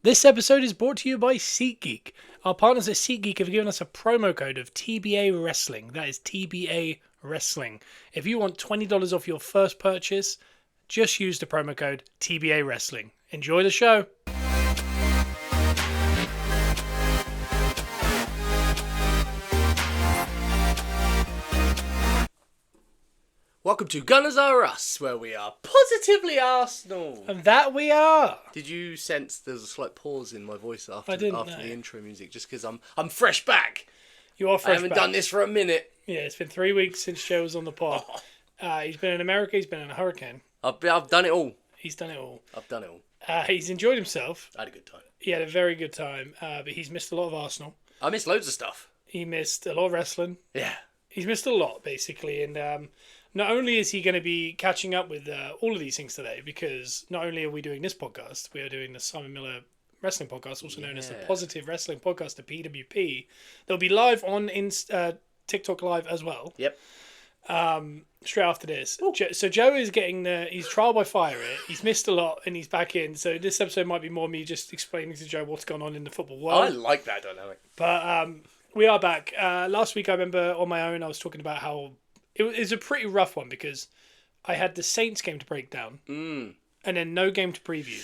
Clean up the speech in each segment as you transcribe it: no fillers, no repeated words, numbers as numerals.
This episode is brought to you by SeatGeek. Our partners at SeatGeek have given us a promo code of TBA Wrestling. That is TBA Wrestling. If you want $20 off your first purchase, just use the promo code TBA Wrestling. Enjoy the show. Welcome to Gunners Are Us, where we are positively Arsenal. And that we are. Did you sense there's a slight pause in my voice after no. the intro music? Just because I'm fresh back. You are fresh I haven't back. done this for a minute. Yeah, it's been 3 weeks since Joe was on the pod. He's been in America. He's been in a hurricane. I've done it all. He's done it all. I've done it all. He's enjoyed himself. I had a good time. He had a very good time, but he's missed a lot of Arsenal. I missed loads of stuff. He missed a lot of wrestling. Yeah. He's missed a lot, basically. And not only is he going to be catching up with all of these things today, because not only are we doing this podcast, we are doing the Simon Miller Wrestling Podcast, also known as the Positive Wrestling Podcast, the PWP. They'll be live on TikTok Live as well. Yep. Straight after this. So Joe is getting he's trial by fire it. He's missed a lot and he's back in. So this episode might be more me just explaining to Joe what's going on in the football world. I like that dynamic. But we are back. Last week I remember on my own I was talking about how it was a pretty rough one because I had the Saints game to break down and then no game to preview.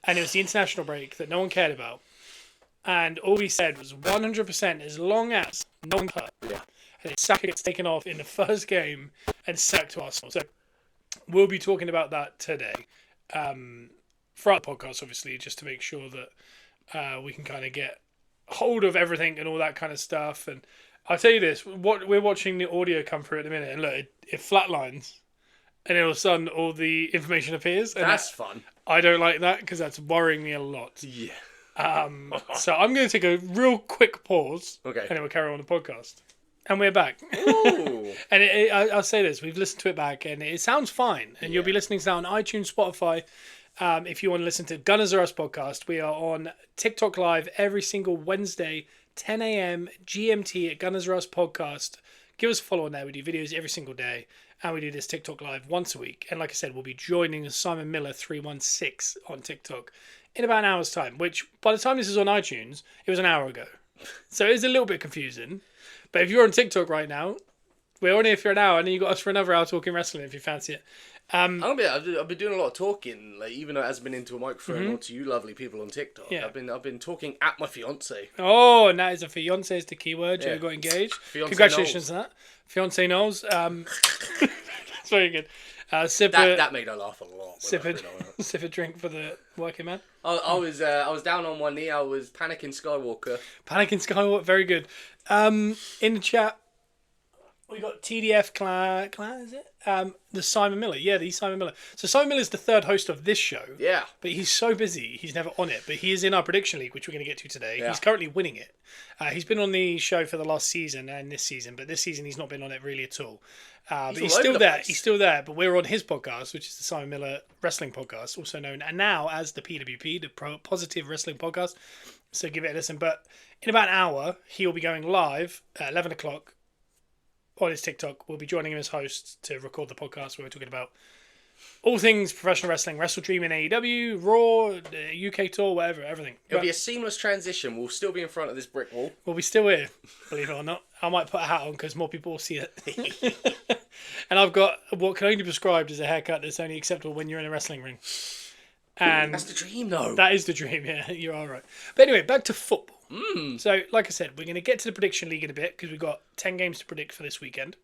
And it was the international break that no one cared about. And all we said was 100% as long as no one hurt. Yeah. And Saka gets taken off in the first game and sacked to Arsenal. So we'll be talking about that today. Throughout the podcast, obviously, just to make sure that we can kind of get hold of everything and all that kind of stuff. And I'll tell you this, what we're watching the audio come through at the minute, and look, it flatlines. And all of a sudden, all the information appears. And that's fun. I don't like that because that's worrying me a lot. Yeah. So I'm going to take a real quick pause. Okay. And then we'll carry on the podcast. And we're back. Ooh. And I'll say this, we've listened to it back and it sounds fine. And you'll be listening to that on iTunes, Spotify. If you want to listen to Gunners Are Us podcast, we are on TikTok Live every single Wednesday, 10 a.m. GMT at Gunners Are Us podcast. Give us a follow on there. We do videos every single day. And we do this TikTok Live once a week. And like I said, we'll be joining Simon Miller 316 on TikTok in about an hour's time, which by the time this is on iTunes, it was an hour ago. So it's a little bit confusing. But if you're on TikTok right now, we're on here for an hour, and then you got us for another hour talking wrestling if you fancy it. I've been doing a lot of talking, like even though it hasn't been into a microphone or to you lovely people on TikTok. Yeah. I've been talking at my fiance. Oh, and that is a fiance is the key word. Joe got engaged. Fiancé Congratulations on that. Fiance Knowles. That's very good. That made her laugh a lot. Sip a drink for the working man. I was down on one knee. I was panicking Skywalker. Panicking Skywalker, very good. In the chat, we got TDF Clan, is it? The Simon Miller. Yeah, the Simon Miller. So Simon Miller's the third host of this show. Yeah. But he's so busy, he's never on it. But he is in our prediction league, which we're going to get to today. Yeah. He's currently winning it. He's been on the show for the last season and this season, but this season he's not been on it really at all. But he's still there. He's still there. But we're on his podcast, which is the Simon Miller Wrestling Podcast, also known and now as the PWP, the Positive Wrestling Podcast. So give it a listen. But in about an hour, he'll be going live at 11 o'clock on his TikTok. We'll be joining him as host to record the podcast where we're talking about all things professional wrestling, Wrestle Dream in AEW, Raw, the UK tour, whatever, everything. It'll be a seamless transition. We'll still be in front of this brick wall. We'll be still here, believe it or not. I might put a hat on because more people will see it. And I've got what can only be prescribed as a haircut that's only acceptable when you're in a wrestling ring. And that's the dream, though. That is the dream, yeah. You're all right. But anyway, back to football. So, like I said, we're going to get to the prediction league in a bit because we've got 10 games to predict for this weekend.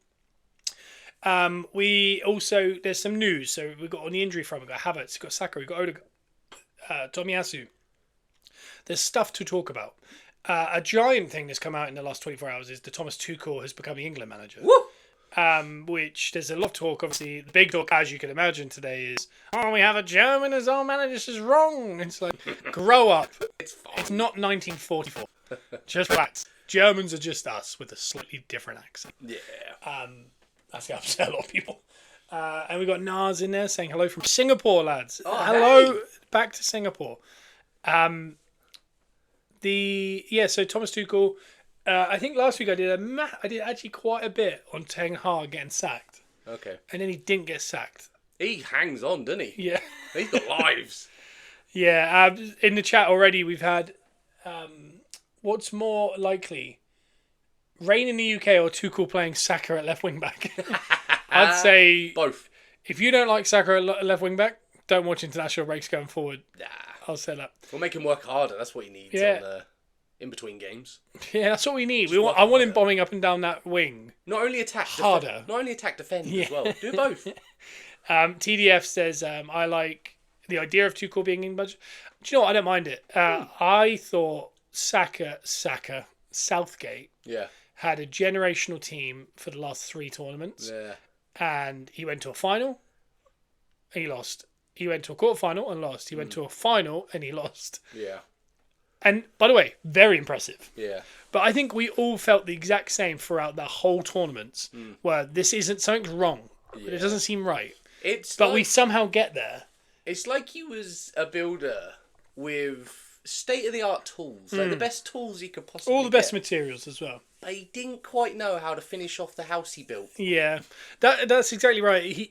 We also, there's some news. So, we've got on the injury front, we've got Havertz, we've got Saka, we've got Odegaard, Tomiyasu. There's stuff to talk about. A giant thing that's come out in the last 24 hours is that Thomas Tuchel has become the England manager. Woo! Which there's a lot of talk. Obviously, the big talk, as you can imagine, today is, we have a German as our manager. This is wrong. It's like, grow up. It's fine. It's not 1944. Just facts. Germans are just us with a slightly different accent. Yeah. That's going to upset a lot of people. And we got Nars in there saying hello from Singapore, lads. Oh, hello, hey. Back to Singapore. So Thomas Tuchel. I think last week I did actually quite a bit on Ten Hag getting sacked. Okay. And then he didn't get sacked. He hangs on, doesn't he? Yeah. He's got lives. Yeah, in the chat already we've had what's more likely, rain in the UK or Tuchel playing Saka at left wing back? I'd say Both. if you don't like Saka at left wing back, don't watch international breaks going forward. Nah. I'll say that. We'll make him work harder. That's what he needs in between games. Yeah, that's what we need. Just I want him harder. bombing up and down that wing. Not only attack, Harder. Not only attack, defend as well. Do both. TDF says, I like the idea of Tuchel being in budget. Do you know what? I don't mind it. I thought Southgate Yeah. had a generational team for the last 3 tournaments. Yeah. And he went to a final and he lost. He went to a quarterfinal and lost. He went to a final and he lost. Yeah. And by the way, very impressive. Yeah. But I think we all felt the exact same throughout the whole tournaments, where this isn't something's wrong. Yeah. It doesn't seem right. But we somehow get there. It's like he was a builder with state-of-the-art tools, like the best tools he could possibly All the best get. materials as well. But he didn't quite know how to finish off the house he built. Yeah, that's exactly right.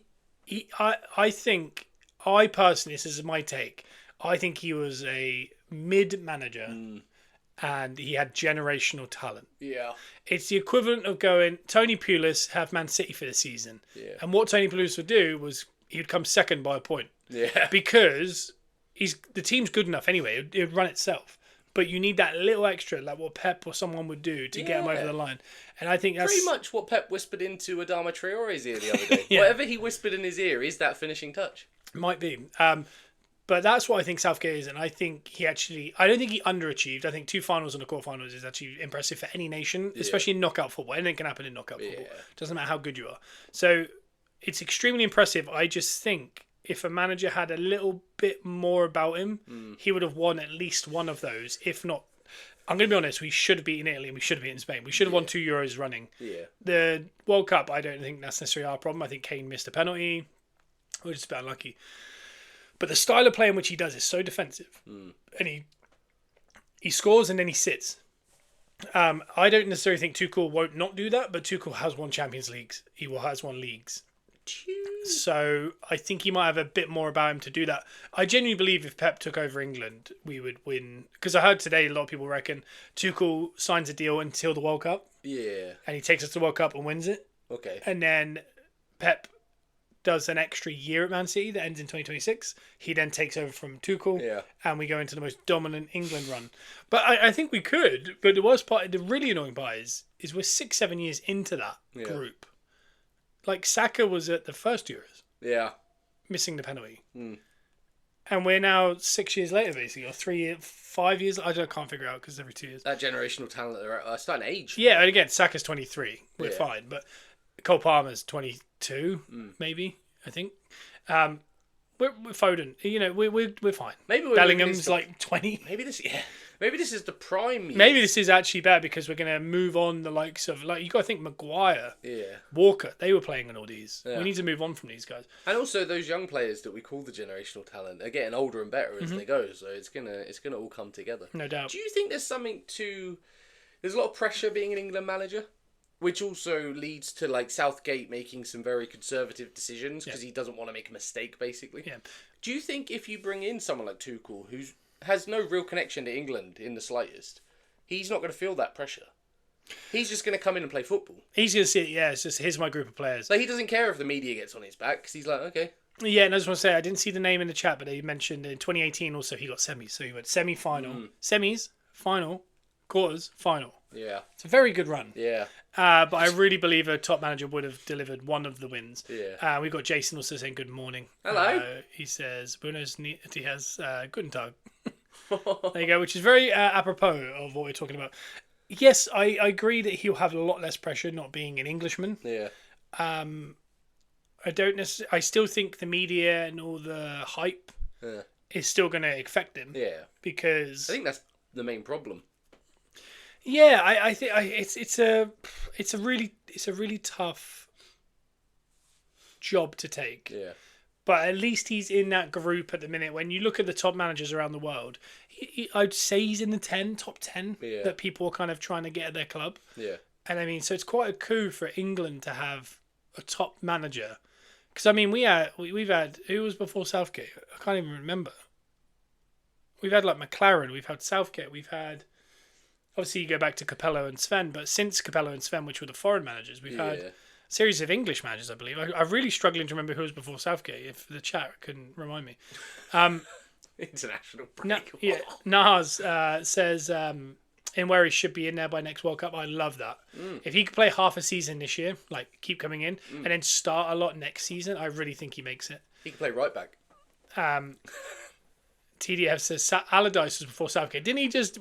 I think, I personally, this is my take, I think he was a mid-manager and he had generational talent. Yeah. It's the equivalent of going, Tony Pulis have Man City for the season. Yeah. And what Tony Pulis would do was he would come second by a point. Yeah. Because the team's good enough anyway. It would run itself. But you need that little extra, like what Pep or someone would do to get him over the line. And I think that's... Pretty much what Pep whispered into Adama Traore's ear the other day. Yeah. Whatever he whispered in his ear is that finishing touch. Might be. But that's what I think Southgate is. And I think I don't think he underachieved. I think 2 finals and a quarterfinals is actually impressive for any nation, especially in knockout football. Anything can happen in knockout football. Doesn't matter how good you are. So it's extremely impressive. I just think if a manager had a little bit more about him, he would have won at least one of those. If not, I'm going to be honest, we should have beaten Italy and we should have beaten Spain. We should have won 2 Euros running. Yeah. The World Cup, I don't think that's necessarily our problem. I think Kane missed a penalty. We're just a bit unlucky. But the style of play in which he does is so defensive. And he scores and then he sits. I don't necessarily think Tuchel won't not do that, but Tuchel has won Champions Leagues. He has won leagues. So I think he might have a bit more about him to do that. I genuinely believe if Pep took over England, we would win. Because I heard today a lot of people reckon Tuchel signs a deal until the World Cup. Yeah. And he takes us to the World Cup and wins it. Okay. And then Pep does an extra year at Man City that ends in 2026. He then takes over from Tuchel. Yeah. And we go into the most dominant England run. But I think we could. But the worst part, the really annoying part is we're 6-7 years into that group. Like Saka was at the first Euros. Yeah. Missing the penalty. And we're now 6 years later, basically, or 5 years. I can't figure out because every 2 years. That generational talent, they're starting to age. Yeah, and again, Saka's 23. We're fine. But Cole Palmer's 22, maybe, I think. We're Foden. You know, we're fine. Maybe Bellingham's like 20. Maybe this is the prime years. Maybe this is actually bad because we're going to move on the likes of, like, you got to think Maguire, Walker, they were playing in all these. We need to move on from these guys. And also those young players that we call the generational talent are getting older and better as they go. So it's gonna all come together. No doubt. Do you think there's a lot of pressure being an England manager? Which also leads to like Southgate making some very conservative decisions because he doesn't want to make a mistake, basically. Yeah. Do you think if you bring in someone like Tuchel, who has no real connection to England in the slightest, he's not going to feel that pressure? He's just going to come in and play football. He's going to see it, it's just, here's my group of players. So he doesn't care if the media gets on his back because he's like, okay. Yeah, and I just want to say, I didn't see the name in the chat, but they mentioned in 2018 also he got semis. So he went semi-final, semis, final, quarters, final. Yeah. It's a very good run. Yeah. But I really believe a top manager would have delivered one of the wins. Yeah. We've got Jason also saying good morning. Hello. He says, Buenos dias, guten Tag. There you go, which is very apropos of what we're talking about. Yes, I agree that he'll have a lot less pressure not being an Englishman. Yeah. I still think the media and all the hype is still going to affect him. Yeah. Because I think that's the main problem. Yeah, I think it's a really tough job to take. Yeah. But at least he's in that group at the minute. When you look at the top managers around the world, I'd say he's in the top 10 that people are kind of trying to get at their club. Yeah. And I mean, so it's quite a coup for England to have a top manager. Because I mean, we've had who was before Southgate? I can't even remember. we've had like McLaren, we've had Southgate, we've had. Obviously, you go back to Capello and Sven, but since Capello and Sven, which were the foreign managers, we've had a series of English managers, I believe. I'm really struggling to remember who was before Southgate, if the chat can remind me. International break. Nahas says in where he should be in there by next World Cup. I love that. If he could play half a season this year, like keep coming in, and then start a lot next season, I really think he makes it. He can play right back. TDF says Allardyce was before Southgate.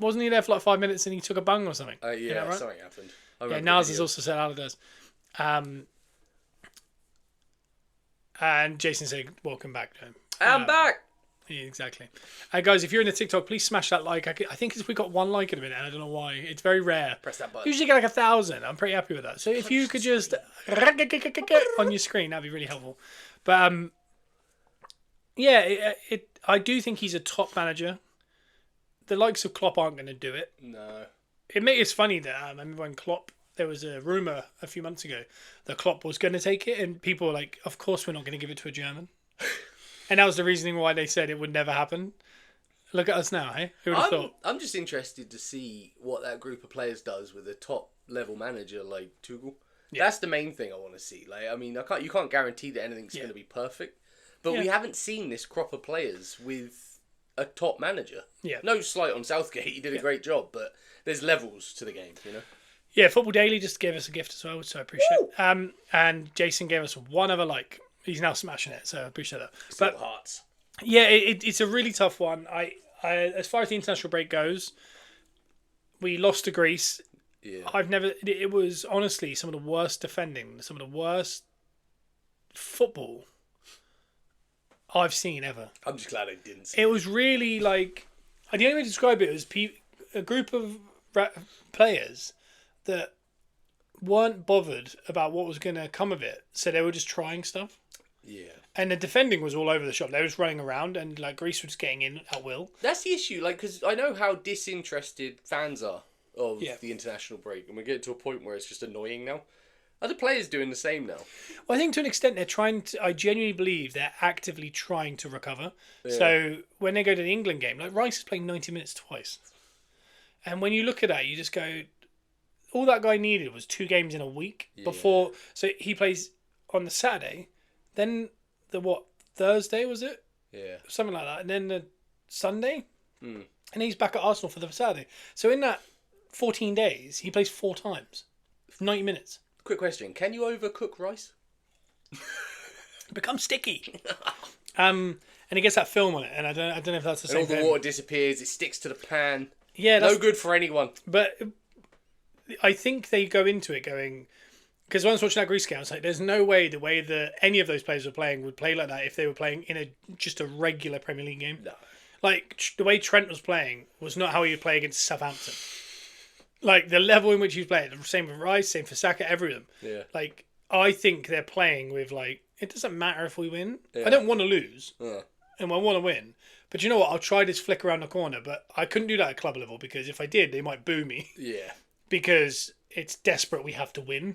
Wasn't he there for like 5 minutes and he took a bung or something? Yeah, right? Something happened. Yeah, Nars has also said Allardyce. And Jason said, welcome back to him. I'm back! Yeah, exactly. Guys, if you're in the TikTok, please smash that like. I think we got 1 like in a minute, and I don't know why. It's very rare. Press that button. Usually get like 1,000. I'm pretty happy with that. So if you could just on your screen, that'd be really helpful. But yeah, I do think he's a top manager. The likes of Klopp aren't going to do it. No. It's funny that I remember when Klopp, there was a rumour a few months ago that Klopp was going to take it, and people were like, of course we're not going to give it to a German. And that was the reasoning why they said it would never happen. Look at us now, hey? Who would have thought? I'm just interested to see what that group of players does with a top level manager like Tuchel. Yeah. That's the main thing I want to see. Like, I mean, you can't guarantee that anything's going to be perfect, but we haven't seen this crop of players with a top manager. Yeah. No slight on Southgate, he did a great job, but there's levels to the game, you know. Yeah, Football Daily just gave us a gift as well, so I appreciate it. And Jason gave us 1 other like. He's now smashing it, so I appreciate that. But hearts. Yeah, it's a really tough one. I as far as the international break goes, we lost to Greece. Yeah. It was honestly some of the worst defending, some of the worst football I've seen ever. I'm just glad I didn't see it. Was really like, the only way to describe it was a group of players that weren't bothered about what was going to come of it, so they were just trying stuff. Yeah. And the defending was all over the shop. They were just running around, and like Greece was getting in at will. That's the issue, like, because I know how disinterested fans are of the international break, and we're getting to a point where it's just annoying now. Are the players doing the same now? Well, I think to an extent they're trying to. I genuinely believe they're actively trying to recover. Yeah. So when they go to the England game, like Rice is playing 90 minutes twice, and when you look at that, you just go, all that guy needed was 2 games in a week before. So he plays on the Saturday, then Thursday was it? Yeah. Something like that. And then the Sunday, and he's back at Arsenal for the Saturday. So in that 14 days, he plays 4 times, 90 minutes. Quick question: can you overcook rice? It becomes sticky. And it gets that film on it, and I don't know if that's the same thing. All the water disappears. It sticks to the pan. Yeah, no good for anyone. But I think they go into it going, because when I was watching that Greece game, I was like, there's no way the way that any of those players were playing would play like that if they were playing in just a regular Premier League game. No. Like, the way Trent was playing was not how he would play against Southampton. Like, the level in which he was playing, the same with Rice, same for Saka, every of them. Yeah. Like, I think they're playing with, like, it doesn't matter if we win. Yeah. I don't want to lose. And I want to win. But you know what? I'll try this flick around the corner. But I couldn't do that at club level, because if I did, they might boo me. Yeah. Because it's desperate, we have to win.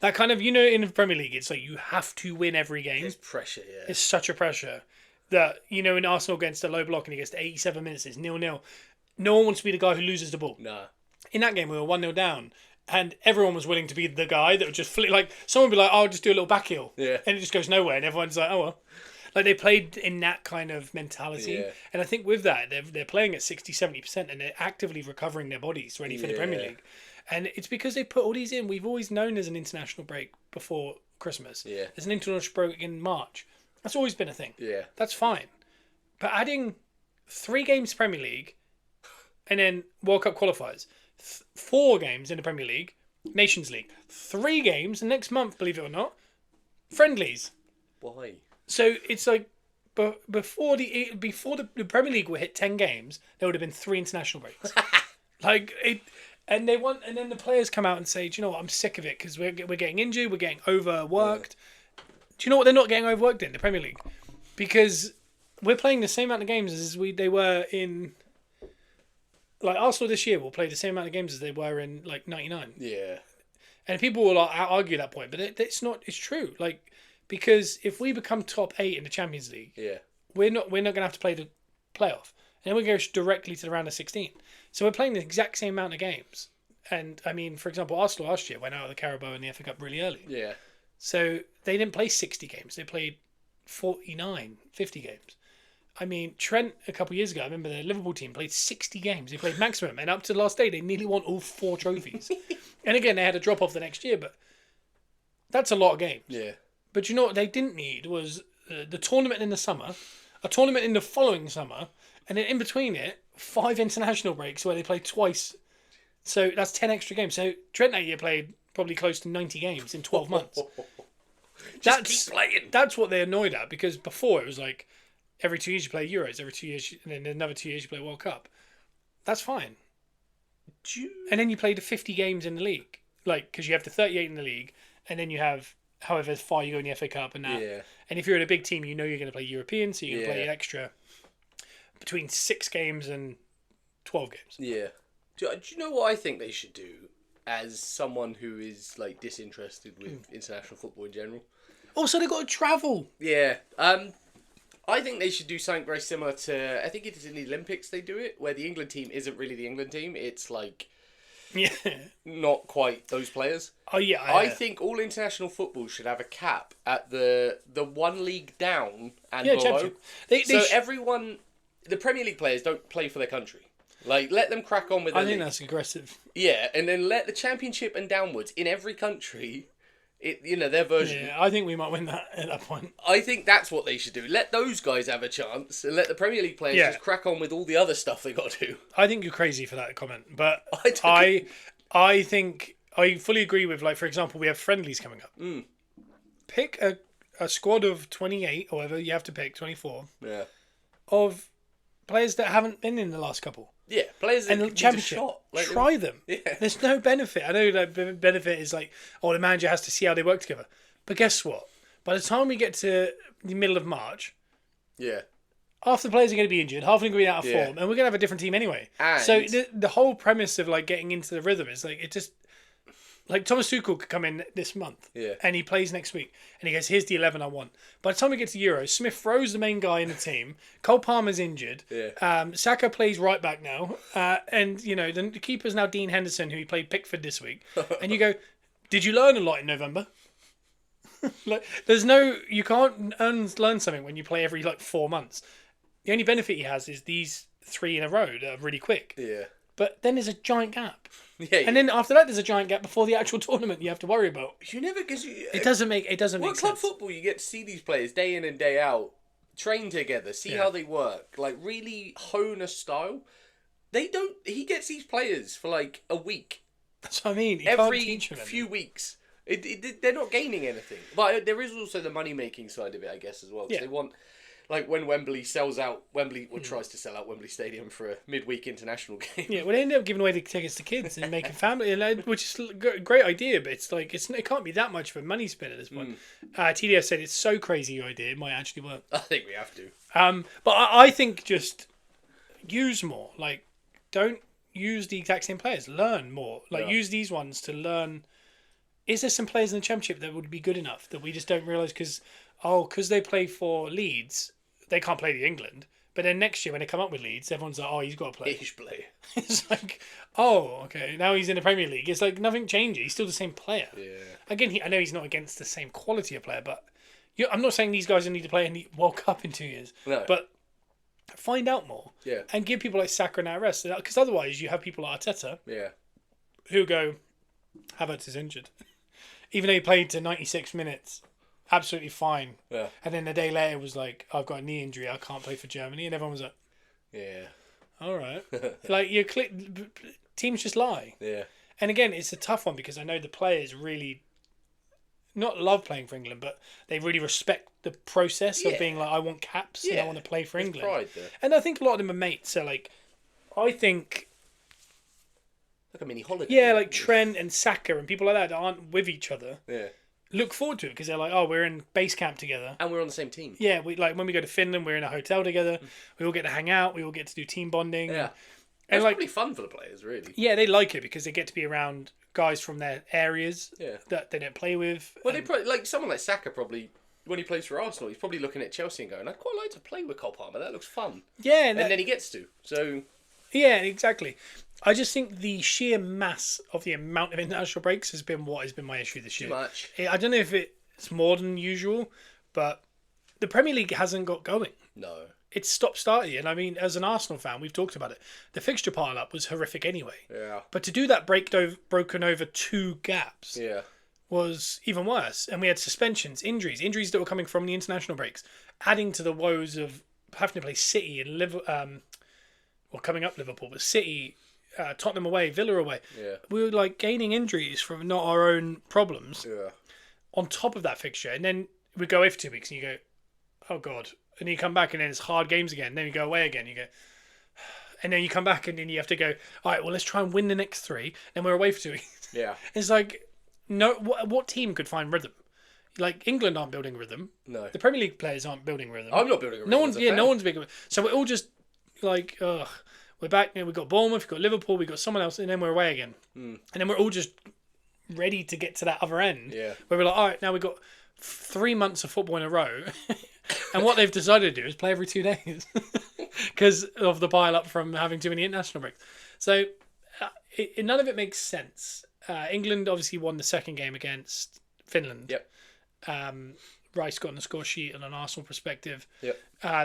That kind of, in the Premier League, it's like you have to win every game. It's pressure, yeah. It's such a pressure that, in Arsenal against a low block and he gets to 87 minutes, it's 0-0. No one wants to be the guy who loses the ball. No. In that game, we were 1-0 down, and everyone was willing to be the guy that would just flick, like, someone would be like, oh, I'll just do a little back heel. Yeah. And it just goes nowhere, and everyone's like, oh, well. Like, they played in that kind of mentality. Yeah. And I think with that, they're playing at 60-70%, and they're actively recovering their bodies ready for the Premier League. And it's because they put all these in. We've always known there's an international break before Christmas. Yeah. There's an international break in March. That's always been a thing. Yeah. That's fine. But adding 3 games Premier League and then World Cup qualifiers, 4 games in the Premier League, Nations League, 3 games, and next month, believe it or not, friendlies. Why? So it's like before the Premier League would hit 10 games, there would have been 3 international breaks. And then the players come out and say, do you know what, I'm sick of it because we're getting injured, we're getting overworked. Yeah. Do you know what they're not getting overworked in, the Premier League? Because we're playing the same amount of games as they were in... Like, Arsenal this year will play the same amount of games as they were in, like, 99. Yeah. And people will argue that point, but it's true. Like, because if we become top 8 in the Champions League, we're not going to have to play the playoff. and then we go directly to the round of 16. So we're playing the exact same amount of games. And I mean, for example, Arsenal last year went out of the Carabao in the FA Cup really early. Yeah. So they didn't play 60 games. They played 49, 50 games. I mean, Trent, a couple of years ago, I remember the Liverpool team played 60 games. They played maximum. And up to the last day, they nearly won all 4 trophies. And again, they had a drop-off the next year, but that's a lot of games. Yeah. But you know what they didn't need was the tournament in the summer, a tournament in the following summer, and then in between it, 5 international breaks where they played twice. So that's 10 extra games. So Trent that year played probably close to 90 games in 12 months. Keep playing. That's what they're annoyed at, because before it was like every 2 years you play Euros, every 2 years, and then another 2 years you play World Cup. That's fine. And then you play the 50 games in the league, like, because you have the 38 in the league, and then you have however far you go in the FA Cup and that. Yeah. And if you're in a big team, you know you're going to play European, so you're going to play extra between 6 games and 12 games. Yeah. Do you know what I think they should do as someone who is like disinterested with international football in general? Also, they've got to travel. Yeah. I think they should do something very similar to, I think it is in the Olympics they do it, where the England team isn't really the England team. It's like not quite those players. Oh, yeah. I think all international football should have a cap at the one league down and below. Everyone, the Premier League players don't play for their country. Like, let them crack on with their league. That's aggressive. Yeah, and then let the Championship and downwards in every country, their version. Yeah, I think we might win that at that point. I think that's what they should do. Let those guys have a chance, and let the Premier League players just crack on with all the other stuff they got to do. I think you're crazy for that comment, but I think I fully agree with, like, for example, we have friendlies coming up. Pick a squad of 28, or whatever you have to pick, 24, of players that haven't been in the last couple. Yeah, players that need a shot. Like, try them. Yeah. There's no benefit. I know that benefit is like, the manager has to see how they work together. But guess what? By the time we get to the middle of March, half the players are going to be injured, half of them are going to be out of form, and we're going to have a different team anyway. And so the whole premise of like getting into the rhythm is like, it just, like, Thomas Tuchel could come in this month, and he plays next week, and he goes, here's the 11 I want. By the time we get to Euros, Smith throws the main guy in the team, Cole Palmer's injured, Saka plays right back now, and, you know, the keeper's now Dean Henderson, who he played Pickford this week, and you go, did you learn a lot in November? Like, you can't learn something when you play every, like, 4 months. The only benefit he has is these 3 in a row that are really quick. Yeah. But then there's a giant gap. Yeah, and then after that, there's a giant gap before the actual tournament you have to worry about. It doesn't make sense. Club football, you get to see these players day in and day out, train together, see how they work, like really hone a style. He gets these players for like a week. That's what I mean. Every few weeks. They're not gaining anything. But there is also the money making side of it, I guess, as well. Because they want, like, when Wembley tries to sell out Wembley Stadium for a midweek international game. Yeah, well, they end up giving away the tickets to kids and making family, which is a great idea, but it's like, it can't be that much of a money spin at this point. TDF said it's so crazy your idea, it might actually work. I think we have to. But I think just use more. Like, don't use the exact same players. Learn more. Like, use these ones to learn. Is there some players in the Championship that would be good enough that we just don't realise because they play for Leeds, they can't play the England. But then next year when they come up with Leeds, everyone's like, oh, he's got to play. He's play. It's like, oh, okay, now he's in the Premier League. It's like nothing changes. He's still the same player. Yeah. Again, I know he's not against the same quality of player, but I'm not saying these guys need to play in the World Cup in 2 years. No. But find out more. Yeah. And give people like Saka and that rest. Because otherwise you have people like Arteta who go, Havertz is injured. Even though he played to 96 minutes, absolutely fine. Yeah. And then a day later was like, I've got a knee injury, I can't play for Germany. And everyone was like, yeah. All right. Like, teams just lie. Yeah. And again, it's a tough one because I know the players really not love playing for England, but they really respect the process of being like, I want caps and I want to play for England. Pride there. And I think a lot of them are mates. So, like, I think... Like a mini holiday. Yeah, like Trent and Saka and people like that aren't with each other. Yeah. Look forward to it because they're like, oh, we're in base camp together. And we're on the same team. Yeah, we like when we go to Finland, we're in a hotel together. We all get to hang out. We all get to do team bonding. Yeah. And it's like, probably fun for the players, really. Yeah, they like it because they get to be around guys from their areas that they don't play with. Well, they probably, like someone like Saka probably when he plays for Arsenal, he's probably looking at Chelsea and going, I'd quite like to play with Cole Palmer. That looks fun. Yeah. And then he gets to. So... Yeah, exactly. I just think the sheer mass of the amount of international breaks has been what has been my issue this year. Too much. I don't know if it's more than usual, but the Premier League hasn't got going. No. It's stop-starty. And I mean, as an Arsenal fan, we've talked about it. The fixture pile-up was horrific anyway. Yeah. But to do that broken over 2 gaps was even worse. And we had suspensions, injuries that were coming from the international breaks, adding to the woes of having to play City and Liverpool. Well, coming up Liverpool, but City, Tottenham away, Villa away. Yeah. We were like gaining injuries from not our own problems. Yeah. On top of that fixture, and then we go away for 2 weeks, and you go, "Oh God!" And you come back, and then it's hard games again. Then you go away again. You go, and then you come back, and then you have to go. All right, well, let's try and win the next 3. Then we're away for 2 weeks. Yeah. It's like, no, what team could find rhythm? Like England aren't building rhythm. No. The Premier League players aren't building rhythm. I'm not building a rhythm. No one's big. So we're all just like, ugh. We're back. We've got Bournemouth, we've got Liverpool, we've got someone else, and then we're away again. And then we're all just ready to get to that other end. Yeah. Where we're like, all right, now we've got 3 months of football in a row. And what they've decided to do is play every 2 days. Because of the pile-up from having too many international breaks. So none of it makes sense. England obviously won the second game against Finland. Yep. Rice got on the score sheet on an Arsenal perspective. Yep.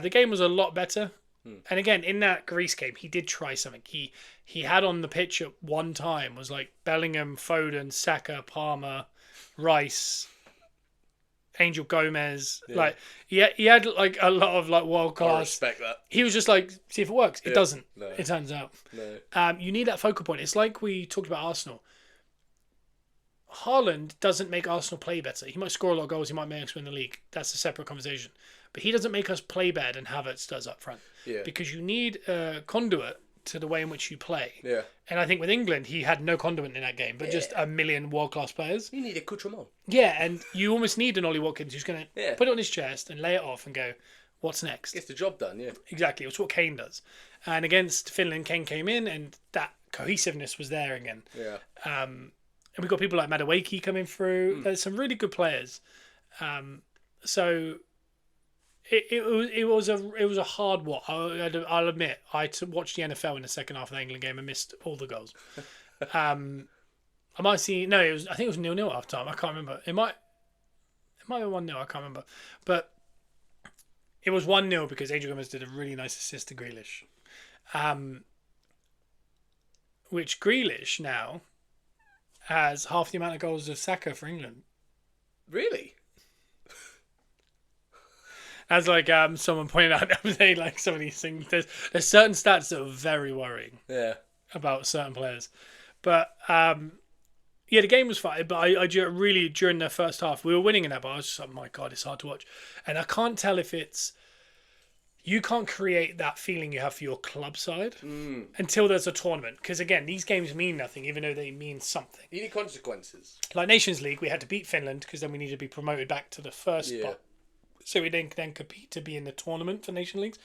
The game was a lot better. And again, in that Greece game, he did try something. He had on the pitch at one time was like Bellingham, Foden, Saka, Palmer, Rice, Angel Gomez. Yeah. Like he had like a lot of like world class. I respect that. He was just like, see if it works. It doesn't. No. It turns out. No. You need that focal point. It's like we talked about Arsenal. Haaland doesn't make Arsenal play better. He might score a lot of goals. He might make us win the league. That's a separate conversation. But he doesn't make us play better than Havertz does up front. Yeah. Because you need a conduit to the way in which you play. Yeah. And I think with England, he had no conduit in that game, but just a million world-class players. You need a accoutrement. Yeah, and you almost need an Ollie Watkins who's going to put it on his chest and lay it off and go, what's next? Gets the job done, yeah. Exactly. It's what Kane does. And against Finland, Kane came in and that cohesiveness was there again. Yeah. And we've got people like Madueke coming through. There's some really good players. So it was a hard watch. I'll admit I watched the NFL in the second half of the England game and missed all the goals. I might see I think it was 0-0 half time. I can't remember. It might be 1-0. I can't remember, but it was 1-0 because Angel Gomez did a really nice assist to Grealish, which Grealish now has half the amount of goals of Saka for England. Really? As like someone pointed out the other day, like some of these things, there's certain stats that are very worrying. Yeah. About certain players, but yeah, the game was fine. But I really during the first half we were winning in that, but I was just like, my God, it's hard to watch, and I can't tell if it's you can't create that feeling you have for your club side until there's a tournament. Because again, these games mean nothing, even though they mean something. You need consequences. Like Nations League, we had to beat Finland because then we needed to be promoted back to the first spot. So we then compete to be in the tournament for Nation Leagues,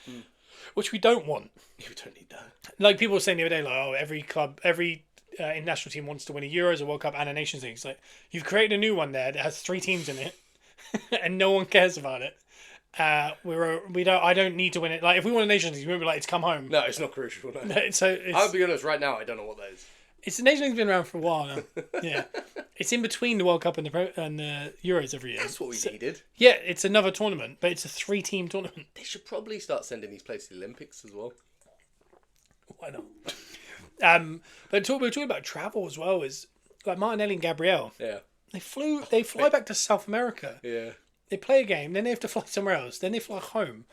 which we don't want. You don't need that. Like people were saying the other day, like, oh, every international team wants to win a Euros, a World Cup, and a Nations League. It's like you've created a new one there that has 3 teams in it, and no one cares about it. I don't need to win it. Like if we won a Nations League, we would be like, it's come home. No, it's not crucial. No. I'll be honest. Right now, I don't know what that is. It's the Nations League's been around for a while now. Yeah, it's in between the World Cup and the Euros every year. That's what we needed. Yeah, it's another tournament, but it's a 3-team tournament. They should probably start sending these players to the Olympics as well. Why not? But we were talking about travel as well. Is like Martinelli and Gabriel. Yeah. They fly back to South America. Yeah. They play a game, then they have to fly somewhere else, then they fly home.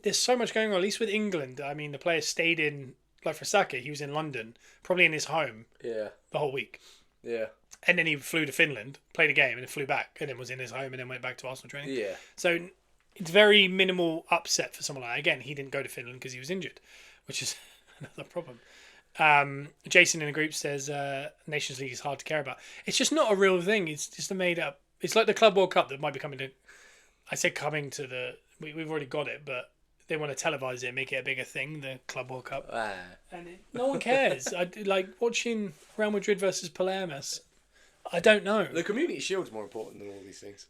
There's so much going on. At least with England, I mean, the players stayed in. Like for Saka, he was in London, probably in his home. Yeah. The whole week. Yeah. And then he flew to Finland, played a game, and then flew back, and then was in his home, and then went back to Arsenal training. Yeah. So it's very minimal upset for someone like that. Again, he didn't go to Finland because he was injured, which is another problem. Jason in the group says Nations League is hard to care about. It's just not a real thing. It's just a made up. It's like the Club World Cup that might be coming to. I said coming to the. We've already got it, but they want to televise it, make it a bigger thing. The Club World Cup, and no one cares. I like watching Real Madrid versus Palermo. I don't know. The Community Shield's more important than all these things.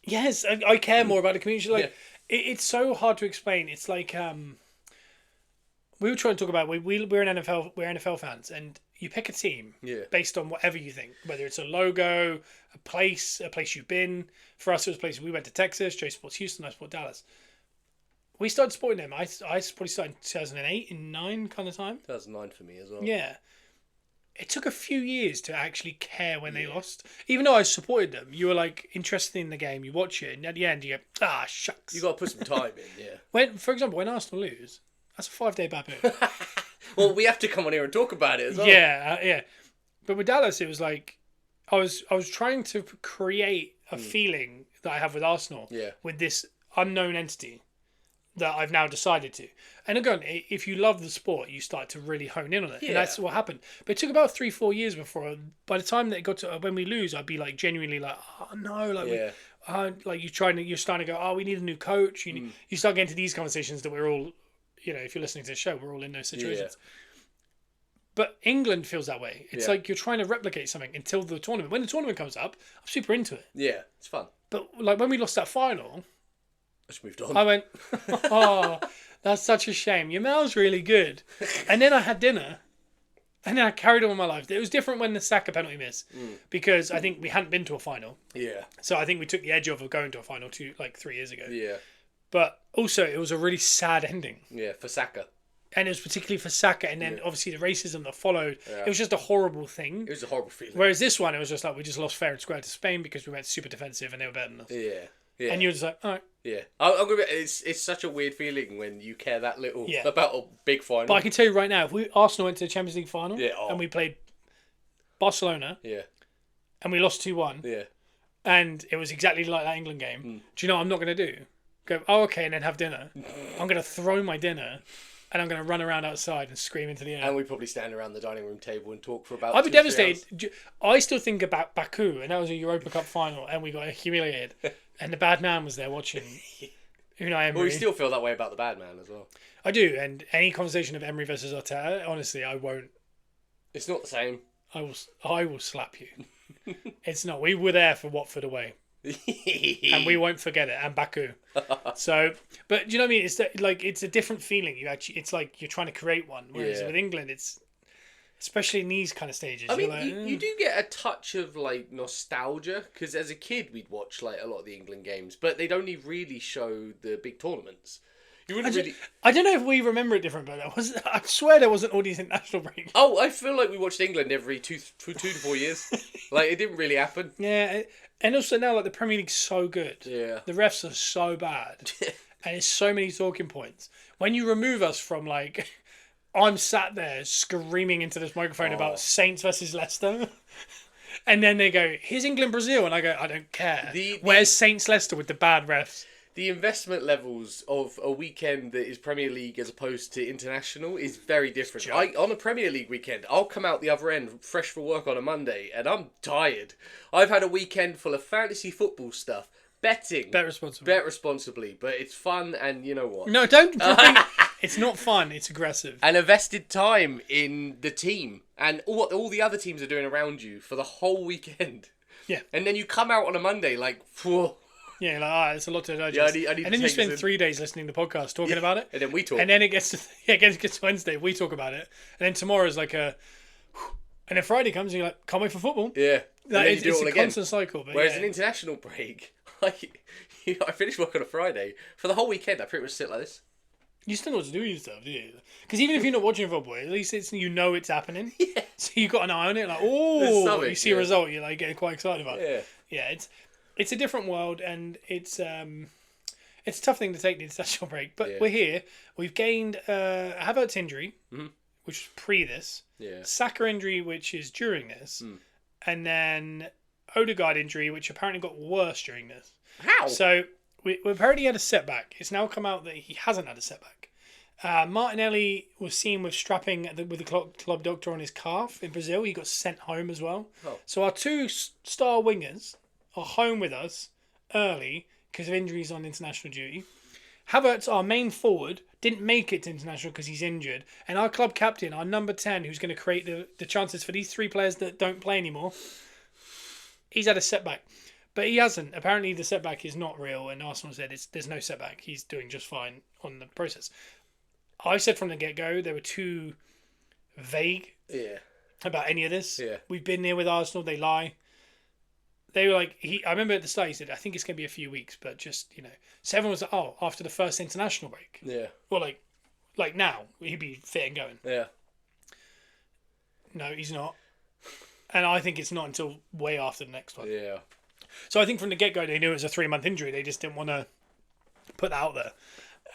Yes, I care more about the community. Like, Yeah. it's so hard to explain. It's like we were trying to talk about we're NFL fans, and you pick a team based on whatever you think, whether it's a logo, a place you've been. For us, it was places we went to Texas. Jay supports Houston. I support Dallas. We started supporting them. I probably started in 2008 and 9 kind of time. 2009 for me as well. Yeah. It took a few years to actually care when they lost. Even though I supported them, you were like interested in the game. You watch it, and at the end, you go, shucks. You got to put some time in, yeah. For example, when Arsenal lose, that's a 5-day baboon. Well, we have to come on here and talk about it as well. Yeah. But with Dallas, it was like I was trying to create a feeling that I have with Arsenal with this unknown entity that I've now decided to. And again, if you love the sport, you start to really hone in on it. Yeah. And that's what happened. But it took about 3-4 years before, by the time that it got to when we lose, I'd be like genuinely like, oh no, like like you're starting to go, oh, we need a new coach. You start getting to these conversations that we're all, if you're listening to the show, we're all in those situations. Yeah. But England feels that way. It's like you're trying to replicate something until the tournament. When the tournament comes up, I'm super into it. Yeah, it's fun. But like when we lost that final, I just moved on. I went, oh, that's such a shame. Your mail's really good. And then I had dinner. And then I carried on with my life. It was different when the Saka penalty miss. Because I think we hadn't been to a final. Yeah. So I think we took the edge off of going to a final 3 years ago. Yeah. But also, it was a really sad ending. Yeah, for Saka. And it was particularly for Saka. And then obviously the racism that followed. Yeah. It was just a horrible thing. It was a horrible feeling. Whereas this one, it was just like we just lost fair and square to Spain because we went super defensive and they were better than us. Yeah. Yeah. And you're just like, all right. Yeah. I'm gonna be, it's such a weird feeling when you care that little about a big final. But I can tell you right now, if Arsenal went to the Champions League final and we played Barcelona and we lost 2-1 and it was exactly like that England game, do you know what I'm not going to do? Go, okay, and then have dinner. I'm going to throw my dinner and I'm going to run around outside and scream into the air. And we probably stand around the dining room table and talk for about I'd be devastated. I still think about Baku, and that was a Europa Cup final, and we got humiliated. And the bad man was there watching Unai Emery. Well, we still feel that way about the bad man as well. I do, and any conversation of Emery versus Arteta, honestly, I won't. It's not the same. I will slap you. It's not. We were there for Watford away. And we won't forget it, and Baku. So, but do you know what I mean? It's a different feeling. It's like you're trying to create one. Whereas with England, it's especially in these kind of stages. I mean, you do get a touch of like nostalgia because as a kid we'd watch like a lot of the England games, but they'd only really show the big tournaments. I don't know if we remember it different, but I swear there wasn't all these international breaks. Oh, I feel like we watched England every 2 to 4 years. Like it didn't really happen. Yeah, and also now like the Premier League's so good. Yeah, the refs are so bad, and it's so many talking points. When you remove us from like, I'm sat there screaming into this microphone about Saints versus Leicester. And then they go, here's England, Brazil. And I go, I don't care. Where's Saints Leicester with the bad refs? The investment levels of a weekend that is Premier League as opposed to international is very different. On a Premier League weekend, I'll come out the other end fresh for work on a Monday and I'm tired. I've had a weekend full of fantasy football stuff. Betting. Bet responsibly. Bet responsibly. But it's fun and you know what? No, don't. It's not fun. It's aggressive. And invested time in the team and what all the other teams are doing around you for the whole weekend. Yeah. And then you come out on a Monday like, whoa. Yeah, like, it's a lot to digest. Yeah, I need and then you spend 3 days listening to the podcast talking about it. And then we talk. And then it gets to Wednesday, we talk about it. And then tomorrow's like and then Friday comes and you're like, can't wait for football. Yeah. It's a constant cycle. But whereas an international break, I finish work on a Friday. For the whole weekend, I pretty much sit like this. You still know what to do with your stuff, do you? Because even if you're not watching football, at least it's it's happening. Yeah. So you got an eye on it, like, you see a result, you're like getting quite excited about it. Yeah, it's a different world, and it's a tough thing to take the international break. But we're here. We've gained Havertz injury, which was pre this. Yeah. Saka injury, which is during this, and then Odegaard injury, which apparently got worse during this. How? So we've already had a setback. It's now come out that he hasn't had a setback. Martinelli was seen with strapping with the club doctor on his calf in Brazil. He got sent home as well. Oh. So our 2 star wingers are home with us early because of injuries on international duty. Havertz, our main forward, didn't make it to international because he's injured. And our club captain, our number 10, who's going to create the chances for these 3 players that don't play anymore, he's had a setback. But he hasn't. Apparently, the setback is not real, and Arsenal said there's no setback. He's doing just fine on the process. I said from the get-go they were too vague about any of this. Yeah. We've been there with Arsenal. They lie. They were like, I remember at the start he said, I think it's going to be a few weeks, but just, so everyone was like, oh, after the first international break. Yeah. Well, like now, he'd be fit and going. Yeah. No, he's not. And I think it's not until way after the next one. Yeah. So I think from the get-go they knew it was a 3-month injury. They just didn't want to put that out there.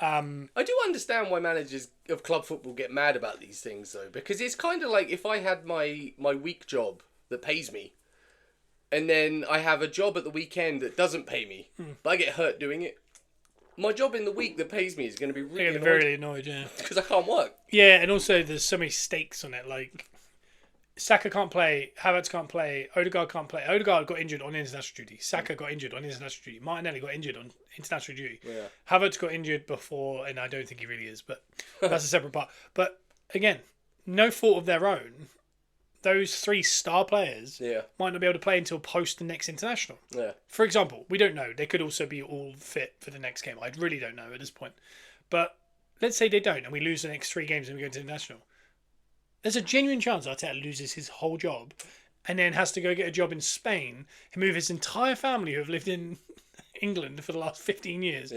I do understand why managers of club football get mad about these things, though, because it's kind of like if I had my week job that pays me, and then I have a job at the weekend that doesn't pay me, but I get hurt doing it. My job in the week that pays me is going to be really annoyed. Very annoyed, yeah. Because I can't work. Yeah, and also there's so many stakes on it. Like, Saka can't play, Havertz can't play, Odegaard can't play. Odegaard got injured on international duty. Saka got injured on international duty. Martinelli got injured on international duty. Yeah. Havertz got injured before, and I don't think he really is, but that's a separate part. But again, no fault of their own. Those 3 star players might not be able to play until post the next international. Yeah. For example, we don't know. They could also be all fit for the next game. I really don't know at this point. But let's say they don't, and we lose the next 3 games and we go to international. There's a genuine chance Arteta loses his whole job and then has to go get a job in Spain and move his entire family who have lived in England for the last 15 years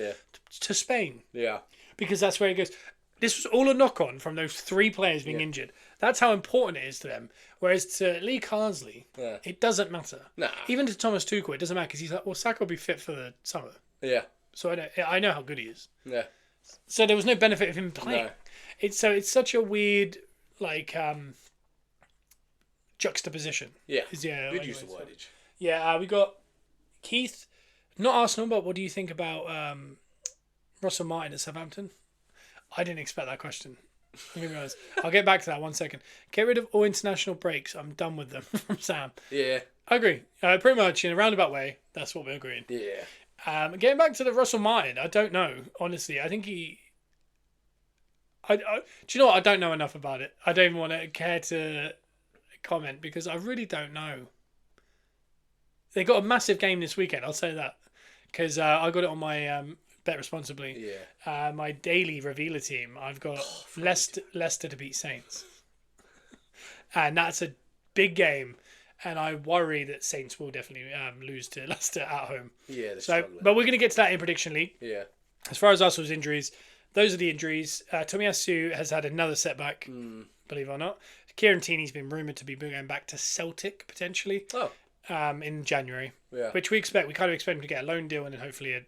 to Spain. Yeah. Because that's where he goes. This was all a knock-on from those 3 players being injured. That's how important it is to them. Whereas to Lee Carsley, it doesn't matter. Nah. Even to Thomas Tuchel, it doesn't matter because he's like, well, Saka will be fit for the summer. Yeah. So I know how good he is. Yeah. So there was no benefit of him playing. No. It's such a weird juxtaposition. Yeah. Good use of wordage. Yeah, we got Keith, not Arsenal, but what do you think about Russell Martin at Southampton? I didn't expect that question. I'm gonna be honest. I'll get back to that 1 second. Get rid of all international breaks. I'm done with them. From Sam. Yeah. I agree. Pretty much in a roundabout way. That's what we're agreeing. Yeah. Getting back to the Russell Martin, I don't know. Honestly, I think he. Do you know what? I don't know enough about it. I don't even want to care to comment because I really don't know. They got a massive game this weekend. I'll say that because I got it on my Bet Responsibly. Yeah. My daily revealer team. I've got Leicester to beat Saints, and that's a big game. And I worry that Saints will definitely lose to Leicester at home. Yeah. But we're going to get to that in Prediction League. Yeah. As far as Arsenal's injuries, those are the injuries. Tomiyasu has had another setback, believe it or not. Kieran Tierney's been rumoured to be going back to Celtic, potentially, in January. Yeah. Which we expect. We kind of expect him to get a loan deal and then hopefully a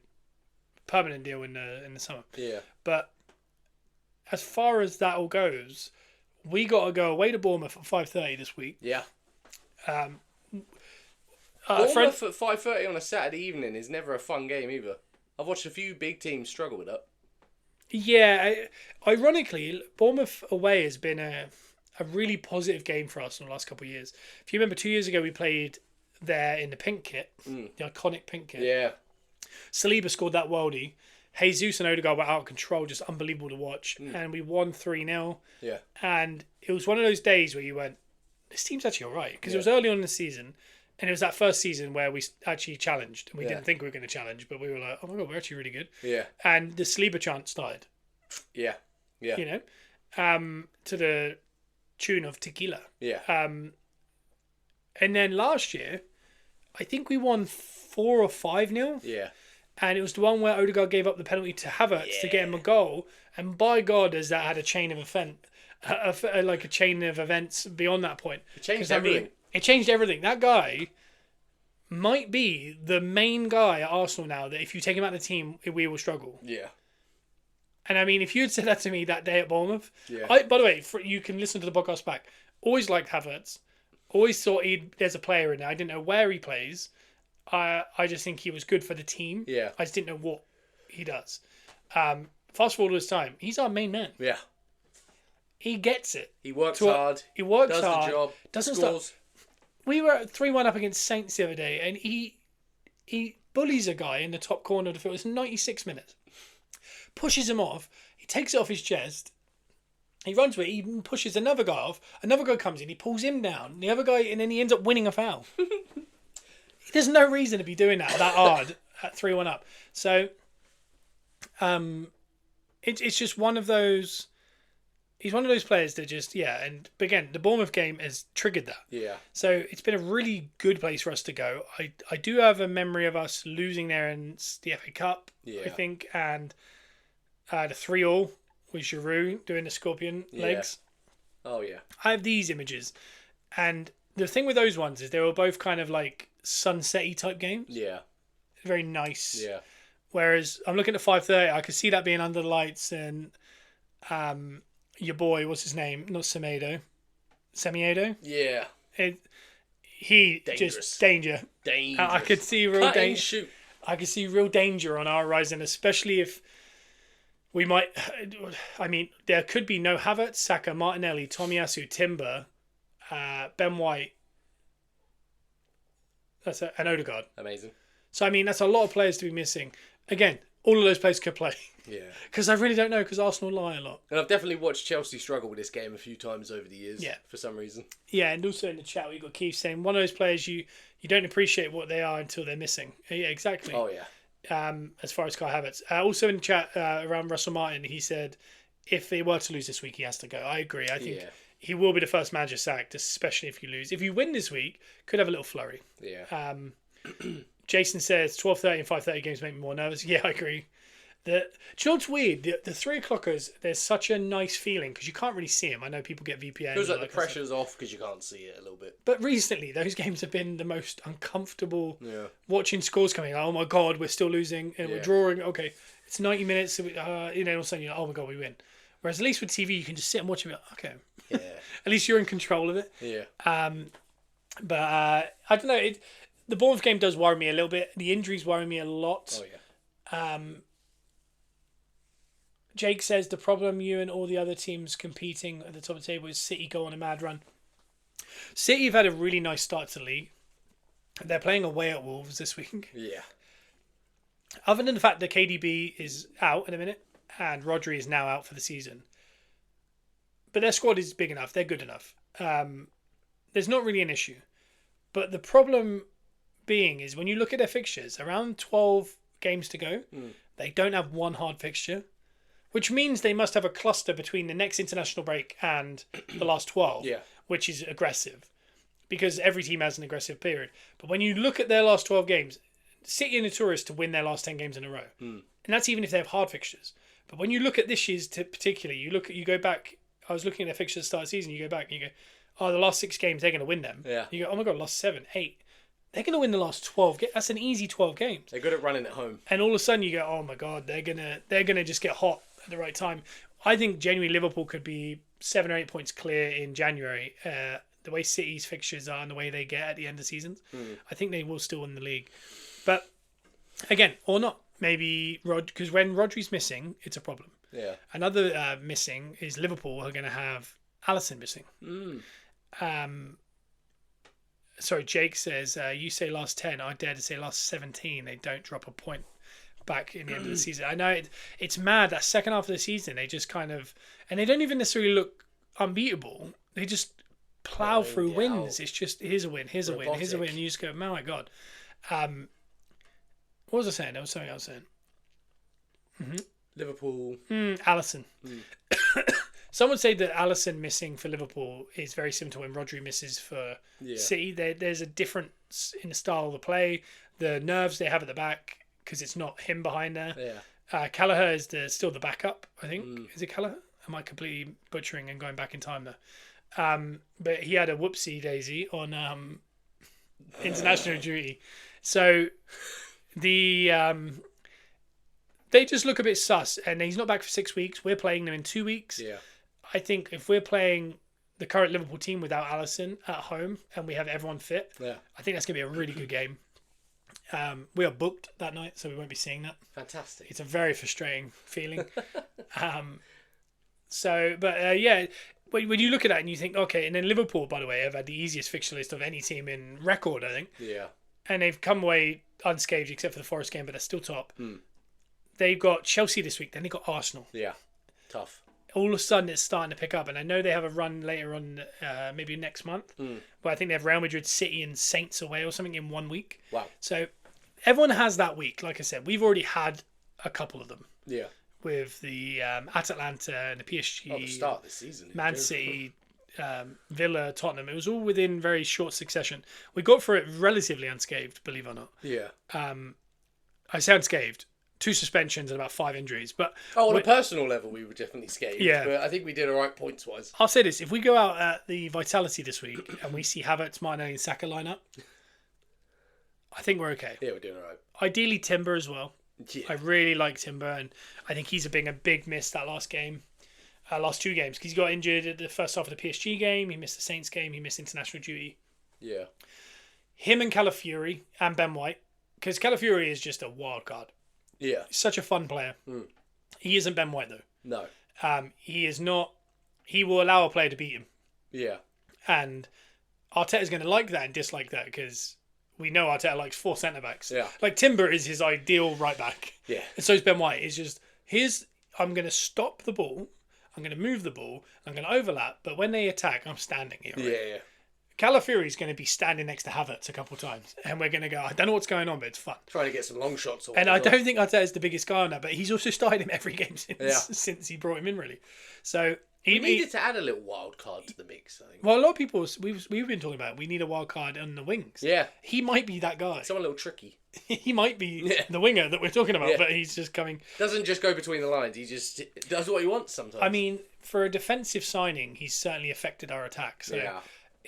permanent deal in the summer. Yeah. But as far as that all goes, we got to go away to Bournemouth at 5:30 this week. Yeah. Bournemouth at 5:30 on a Saturday evening is never a fun game either. I've watched a few big teams struggle with that. Yeah, ironically, Bournemouth away has been a really positive game for us in the last couple of years. If you remember, 2 years ago we played there in the pink kit, the iconic pink kit. Yeah. Saliba scored that worldie. Jesus and Odegaard were out of control, just unbelievable to watch. And we won 3-0. Yeah. And it was one of those days where you went, this team's actually all right. Because it was early on in the season. And it was that first season where we actually challenged. And we didn't think we were going to challenge, but we were like, oh my God, we're actually really good. Yeah. And the Saliba chant started. Yeah. Yeah. You know, to the tune of Tequila. Yeah. And then last year, I think we won 4 or 5-0. Yeah. And it was the one where Odegaard gave up the penalty to Havertz to get him a goal. And by God, has that had a chain of like a chain of events beyond that point. It changed everything. It changed everything. That guy might be the main guy at Arsenal now that if you take him out of the team, we will struggle. Yeah. And I mean, if you had said that to me that day at Bournemouth, yeah. By the way, you can listen to the podcast back. Always liked Havertz. Always thought there's a player in there. I didn't know where he plays. I just think he was good for the team. Yeah. I just didn't know what he does. Fast forward to this time, he's our main man. Yeah. He gets it. He works hard. He works does hard. The job. Doesn't scores. Stop. We were 3-1 up against Saints the other day, and he bullies a guy in the top corner of the field. It's 96 minutes. Pushes him off. He takes it off his chest. He runs with it. He pushes another guy off. Another guy comes in. He pulls him down. The other guy, and then he ends up winning a foul. There's no reason to be doing that hard at 3-1 up. So, it's just one of those. He's one of those players that just and again, the Bournemouth game has triggered that. Yeah. So it's been a really good place for us to go. I do have a memory of us losing there in the FA Cup, I think, and the 3-3 with Giroud doing the scorpion legs. Oh yeah. I have these images, and the thing with those ones is they were both kind of like sunset-y type games. Yeah. Very nice. Yeah. Whereas I'm looking at 5:30, I could see that being under the lights, and your boy, what's his name? Not Semedo. Semiedo? Yeah. He Dangerous. just danger. Dangerous. I could see real danger. Shoot. I could see real danger on our horizon, especially if we might. I mean, there could be no Havertz, Saka, Martinelli, Tomiyasu, Timber, Ben White. That's an Odegaard. Amazing. So I mean, that's a lot of players to be missing. Again, all of those players could play. Yeah. Because I really don't know, because Arsenal lie a lot. And I've definitely watched Chelsea struggle with this game a few times over the years. Yeah. For some reason. Yeah, and also in the chat, we got Keith saying one of those players you don't appreciate what they are until they're missing. Yeah, exactly. Oh yeah. As far as Kai Havertz. Also in the chat around Russell Martin, he said if they were to lose this week, he has to go. I agree. I think he will be the first manager sacked, especially if you lose. If you win this week, could have a little flurry. Yeah. Jason says 12:30 and 5:30 games make me more nervous. Yeah, I agree. Do you know what's weird? The 3 o'clockers, there's such a nice feeling because you can't really see them. I know people get VPN. Feels like the pressure's off because you can't see it a little bit. But recently, those games have been the most uncomfortable. Yeah. Watching scores coming, oh my god, we're still losing and we're drawing. Okay, it's 90 minutes. All of a sudden you're like, oh my god, we win. Whereas at least with TV, you can just sit and watch it. Okay. Yeah. At least you're in control of it. Yeah. But I don't know. The Bournemouth game does worry me a little bit. The injuries worry me a lot. Oh yeah. Jake says the problem you and all the other teams competing at the top of the table is City go on a mad run. City have had a really nice start to the league. They're playing away at Wolves this week. Yeah. Other than the fact that KDB is out in a minute and Rodri is now out for the season. But their squad is big enough. They're good enough. There's not really an issue. But the problem being is when you look at their fixtures, around 12 games to go, they don't have one hard fixture. Which means they must have a cluster between the next international break and the last 12, which is aggressive. Because every team has an aggressive period. But when you look at their last 12 games, City are notorious to win their last 10 games in a row. And that's even if they have hard fixtures. But when you look at this year's particularly, you go back, I was looking at their fixtures at the start of the season, you go back and you go, oh, the last 6 games, they're going to win them. Yeah. You go, oh my God, last 7, 8. They're going to win the last 12 games. That's an easy 12 games. They're good at running at home. And all of a sudden you go, oh my God, they're gonna just get hot at the right time. I think genuinely Liverpool could be 7 or 8 points clear in January. The way City's fixtures are and the way they get at the end of seasons, I think they will still win the league. But again, or not. Maybe because when Rodri's missing, it's a problem. Yeah. Another missing is Liverpool are going to have Alisson missing. Sorry, Jake says, you say last 10, I dare to say last 17, they don't drop a point back in the end of the season. I know it's mad, that second half of the season, they just kind of, and they don't even necessarily look unbeatable, they just plough through wins. It's just, here's a win, here's a win, here's a win, and you just go, oh my God. What was I saying? There was something I was saying. Liverpool. Alisson. Some would say that Alisson missing for Liverpool is very similar to when Rodri misses for City. There's a difference in the style of the play, the nerves they have at the back, because it's not him behind there. Yeah. Callagher is still the backup, I think. Is it Callagher? Am I completely butchering and going back in time there? But he had a whoopsie daisy on international duty. So they just look a bit sus, and he's not back for 6 weeks. We're playing them in 2 weeks. Yeah. I think if we're playing the current Liverpool team without Alisson at home and we have everyone fit, I think that's going to be a really good game. We are booked that night, so we won't be seeing that. Fantastic. It's a very frustrating feeling. When you look at that and you think, okay, and then Liverpool, by the way, have had the easiest fixture list of any team in record, I think. Yeah. And they've come away unscathed except for the Forest game, but they're still top. They've got Chelsea this week, then they've got Arsenal. Yeah. Tough. all of a sudden it's starting to pick up. And I know they have a run later on, maybe next month, but I think they have Real Madrid, City, and Saints away or something in 1 week. Wow. So everyone has that week. Like I said, we've already had a couple of them. Yeah. With the at Atlanta and the PSG, the start of the season, Man City, Villa, Tottenham. It was all within very short succession. We got through it relatively unscathed, believe it or not. Yeah. I say unscathed. 2 suspensions and about 5 injuries. But on a personal level, we were definitely scathed. Yeah. But I think we did all right points-wise. I'll say this. If we go out at the Vitality this week and we see Havertz, Martinelli and Saka line up, I think we're okay. Yeah, we're doing all right. Ideally, Timber as well. Yeah. I really like Timber, and I think he's being a big miss that last game. Last 2 games, because he got injured at the first half of the PSG game. He missed the Saints game. He missed international duty. Yeah. Him and Calafiori and Ben White, because Calafiori is just a wild card. Yeah. He's such a fun player. He isn't Ben White, though. No. He is not. He will allow a player to beat him. Yeah. And Arteta's going to like that and dislike that, because we know Arteta likes 4 centre-backs. Yeah. Like, Timber is his ideal right-back. Yeah. And so is Ben White. It's just, I'm going to stop the ball, I'm going to move the ball, I'm going to overlap, but when they attack, I'm standing here. Right? Yeah. Calafiori's going to be standing next to Havertz a couple of times, and we're going to go, I don't know what's going on, but it's fun. Trying to get some long shots. And I don't think Arteta's the biggest guy on that, but he's also started him every game since, Yeah. he brought him in, really. So we needed to add a little wild card to the mix, I think. Well, a lot of people, we've been talking about, we need a wild card on the wings. Yeah. He might be that guy. Someone a little tricky. He might be the winger that we're talking about, but he's just coming. Doesn't just go between the lines. He just does what he wants sometimes. I mean, for a defensive signing, he's certainly affected our attack. So yeah.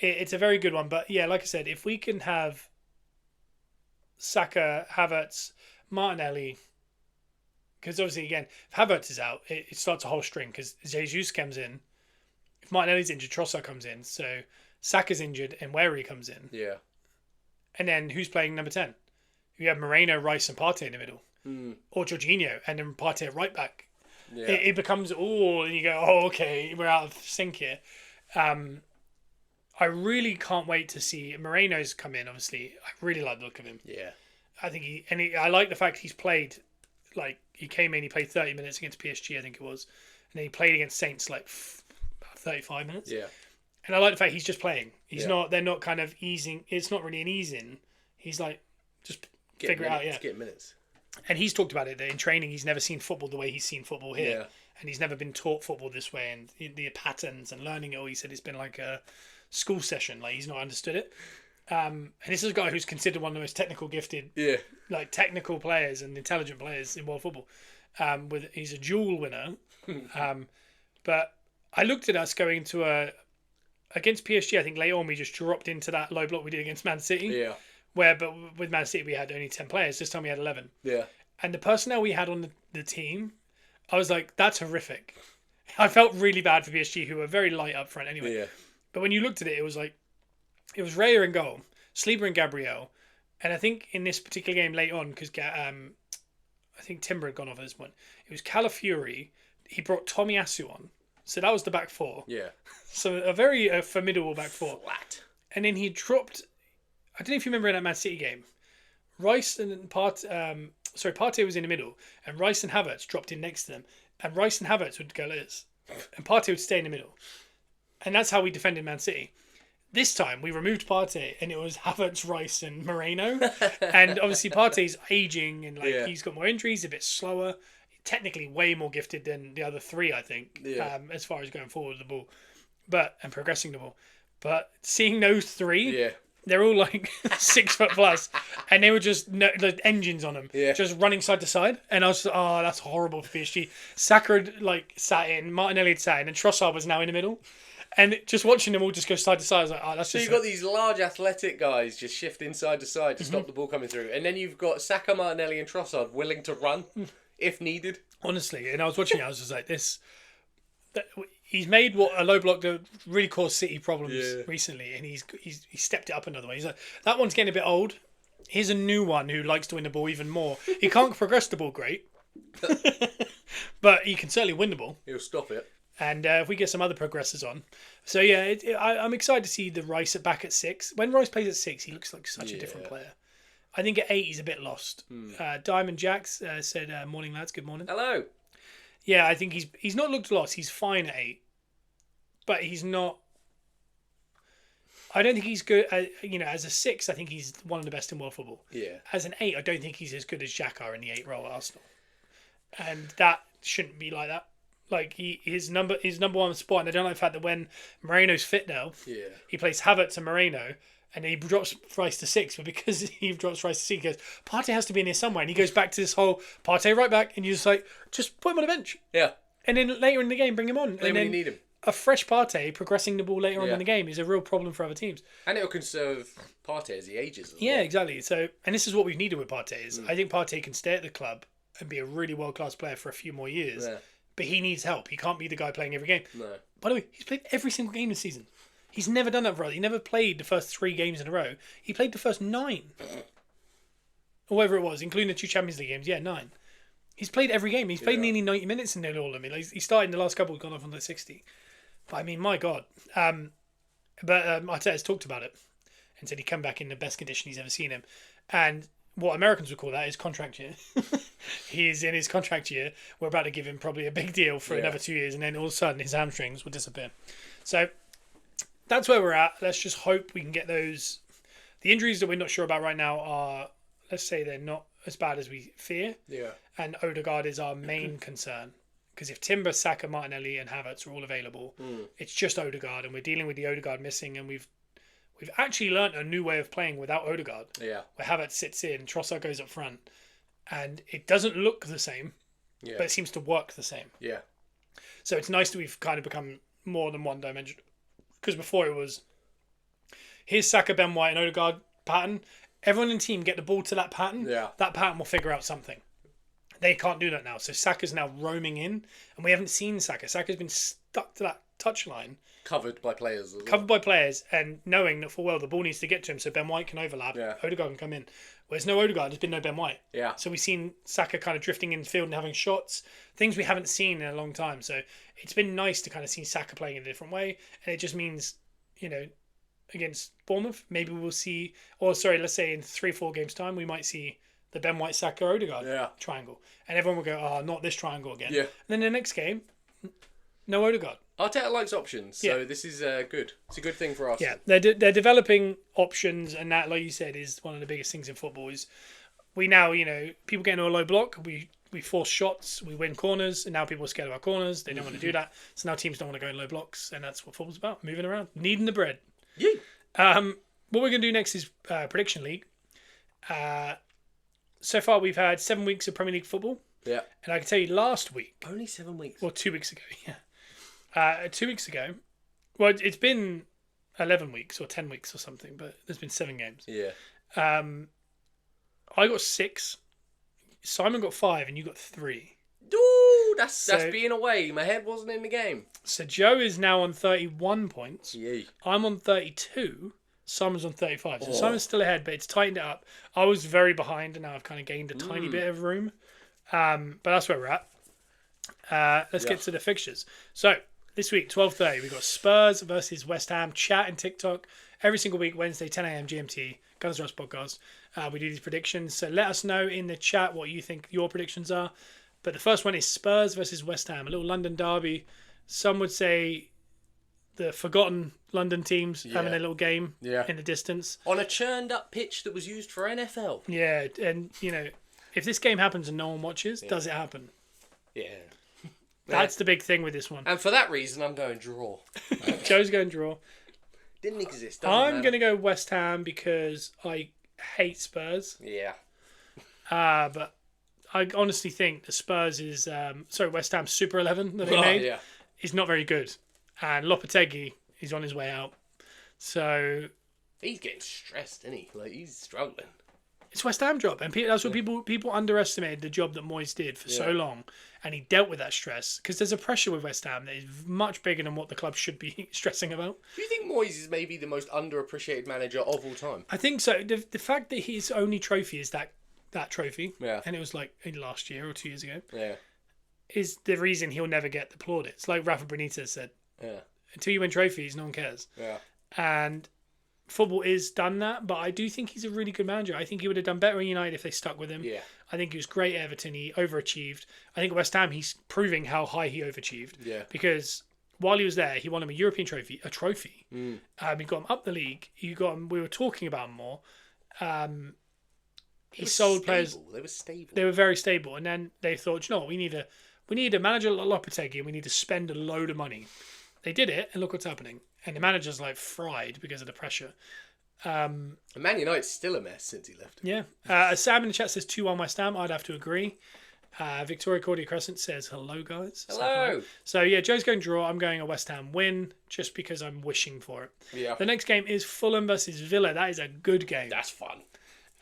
It's a very good one. But yeah, like I said, if we can have Saka, Havertz, Martinelli, because obviously, again, if Havertz is out, it starts a whole string, because Jesus comes in. If Martinelli's injured, Trossard comes in. So Saka's injured and Wary comes in. Yeah. And then who's playing number 10? You have Moreno, Rice and Partey in the middle. Or Jorginho, and then Partey at right back. Yeah. It becomes, and you go, okay, we're out of sync here. I really can't wait to see Moreno's come in, obviously. I really like the look of him. Yeah. I think I like the fact he's played, like, he came in, he played 30 minutes against PSG, I think it was. And then he played against Saints, like, about 35 minutes. Yeah. And I like the fact he's just playing. They're not kind of easing, it's not really an ease-in. He's like, just figure it out, yeah. Get minutes. And he's talked about it, that in training he's never seen football the way he's seen football here. Yeah. And he's never been taught football this way, and the patterns and learning it all. He said it's been like a school session, like he's not understood it. And this is a guy who's considered one of the most technical gifted, like technical players and intelligent players in world football. He's a dual winner. But I looked at us going to against PSG, I think later on we just dropped into that low block we did against Man City. Yeah. But with Man City we had only 10 players. This time we had 11. Yeah. And the personnel we had on the team, I was like, that's horrific. I felt really bad for PSG, who were very light up front anyway. Yeah. But when you looked at it, it was like, it was Raya in goal, Sleeper and Gabriel. And I think in this particular game late on, because I think Timber had gone off at this point, it was Calafiori. He brought Tomiyasu on. So that was the back four. Yeah. So a very formidable back four. Flat. And then he dropped, I don't know if you remember in that Man City game, Rice and Partey was in the middle, and Rice and Havertz dropped in next to them. And Rice and Havertz would go like this. And Partey would stay in the middle. And that's how we defended Man City. This time, we removed Partey, and it was Havertz, Rice, and Moreno. And obviously, Partey's aging, and he's got more injuries, a bit slower. Technically, way more gifted than the other three, I think, as far as going forward with the ball, and progressing the ball. But seeing those three, they're all like 6 foot plus, and they were just the engines on them, just running side to side. And I was just, that's horrible for PSG. Saka had sat in, Martinelli had sat in, and Trossard was now in the middle. And just watching them all just go side to side, I was like, that's just... So you've got these large athletic guys just shifting side to side to stop the ball coming through. And then you've got Saka, Martinelli and Trossard willing to run if needed. Honestly, and I was watching it, I was just like, he's made what a low block that really caused City problems recently, and he's stepped it up another way. He's like, that one's getting a bit old. Here's a new one who likes to win the ball even more. He can't progress the ball great, but he can certainly win the ball. He'll stop it. And if we get some other progressors on. So, I'm excited to see the Rice back at 6. When Rice plays at 6, he looks like such a different player. I think at 8, he's a bit lost. Diamond Jacks said, morning, lads. Good morning. Hello. Yeah, I think he's not looked lost. He's fine at 8, but he's not. I don't think he's good. As a 6, I think he's one of the best in world football. Yeah. As an 8, I don't think he's as good as Xhaka in the 8 role at Arsenal, and that shouldn't be like that. Like his number one spot, and I don't like the fact that when Moreno's fit now, he plays Havertz and Moreno, and he drops Rice to 6. But because he drops Rice to 6, he goes, Partey has to be in here somewhere, and he goes back to this whole Partey right back, and you're just like, just put him on a bench. Yeah. And then later in the game, bring him on. When you need him. A fresh Partey progressing the ball later on in the game is a real problem for other teams. And it'll conserve Partey as he ages as well. Yeah, exactly. So, and this is what we've needed with Partey. I think Partey can stay at the club and be a really world-class player for a few more years. Yeah. But he needs help. He can't be the guy playing every game. No. By the way, he's played every single game this season. He's never done that for us. He never played the first 3 games in a row. He played the first 9. Or whatever it was, including the 2 Champions League games. Yeah, 9. He's played every game. He's played nearly 90 minutes in all of them. He started in the last couple, gone off on the 60. But I mean, my God. Arteta's talked about it and said he came back in the best condition he's ever seen him. And what Americans would call that is contract year. He's in his contract year. We're about to give him probably a big deal for another 2 years, and then all of a sudden his hamstrings will disappear. So that's where we're at. Let's just hope we can get those. The injuries that we're not sure about right now are, let's say, they're not as bad as we fear. Yeah. And Odegaard is our main concern. Because if Timber, Saka, Martinelli and Havertz are all available, it's just Odegaard, and we're dealing with the Odegaard missing, and we've actually learnt a new way of playing without Odegaard. Yeah. Where Havertz sits in, Trossard goes up front, and it doesn't look the same, but it seems to work the same. Yeah. So it's nice that we've kind of become more than one dimension. Because before it was, here's Saka, Ben White and Odegaard pattern. Everyone in the team get the ball to that pattern. Yeah. That pattern will figure out something. They can't do that now. So Saka's now roaming in, and we haven't seen Saka. Saka's been stuck to that touchline. Covered by players. Covered by players, and knowing that full well the ball needs to get to him so Ben White can overlap. Yeah. Odegaard can come in. Whereas no Odegaard, there's been no Ben White. Yeah. So we've seen Saka kind of drifting in the field and having shots, things we haven't seen in a long time. So it's been nice to kind of see Saka playing in a different way, and it just means, against Bournemouth, maybe we'll see, let's say in 3-4 games time, we might see the Ben White, Saka, Odegaard triangle. And everyone will go, not this triangle again. Yeah. And then the next game, no Odegaard. Arteta likes options, so this is good. It's a good thing for us. Yeah, they're developing options, and that, like you said, is one of the biggest things in football. Is we now, people get into a low block, we force shots, we win corners, and now people are scared of our corners. They don't want to do that. So now teams don't want to go in low blocks, and that's what football's about, moving around, kneading the bread. Yeah. What we're going to do next is Prediction League. So far, we've had 7 weeks of Premier League football. Yeah. And I can tell you last week... Only 7 weeks? Well, 2 weeks ago, yeah. 2 weeks ago... Well, it's been 11 weeks or 10 weeks or something, but there's been 7 games. Yeah. I got 6. Simon got 5 and you got 3. Ooh, that's being away. My head wasn't in the game. So Joe is now on 31 points. Yay. I'm on 32. Simon's on 35. So Simon's still ahead, but it's tightened it up. I was very behind, and now I've kind of gained a tiny bit of room. But that's where we're at. Let's get to the fixtures. So this week, 12:30, we've got Spurs versus West Ham. Chat and TikTok every single week, Wednesday, 10 a.m. GMT. Gunners Rush podcast. We do these predictions. So let us know in the chat what you think your predictions are. But the first one is Spurs versus West Ham, a little London derby. Some would say the forgotten London teams having a little game in the distance. On a churned up pitch that was used for NFL. Yeah, and, if this game happens and no one watches, does it happen? Yeah. That's the big thing with this one. And for that reason, I'm going draw. Joe's going draw. Didn't exist. I'm going to go West Ham because I hate Spurs. Yeah. But I honestly think the Spurs is... West Ham's Super 11 that they made is not very good. And Lopetegui is on his way out. So... He's getting stressed, isn't he? Like, he's struggling. It's West Ham job. And that's what people underestimated the job that Moyes did for so long. And he dealt with that stress. Because there's a pressure with West Ham that is much bigger than what the club should be stressing about. Do you think Moyes is maybe the most underappreciated manager of all time? I think so. The fact that his only trophy is that trophy, and it was like in last year or 2 years ago, is the reason he'll never get the plaudits. Like Rafa Benitez said, until you win trophies, no one cares. Yeah. And football is done that, but I do think he's a really good manager. I think he would have done better in United if they stuck with him. Yeah. I think he was great at Everton. He overachieved. I think at West Ham, he's proving how high he overachieved. Yeah. Because while he was there, he won him a European trophy, Mm. He got him up the league. We were talking about him more. He stable. sold players. They were stable. They were very stable, and then they thought, you know what, we need a manager like Lopetegui, and we need to spend a load of money. They did it, and look what's happening. And the manager's like fried because of the pressure. And Man United's still a mess since he left. Yeah. Sam in the chat says 2-1 West Ham. I'd have to agree. Victoria Cordia Crescent says hello, guys. Hello. So yeah, Joe's going draw. I'm going a West Ham win just because I'm wishing for it. Yeah. The next game is Fulham versus Villa. That is a good game. That's fun.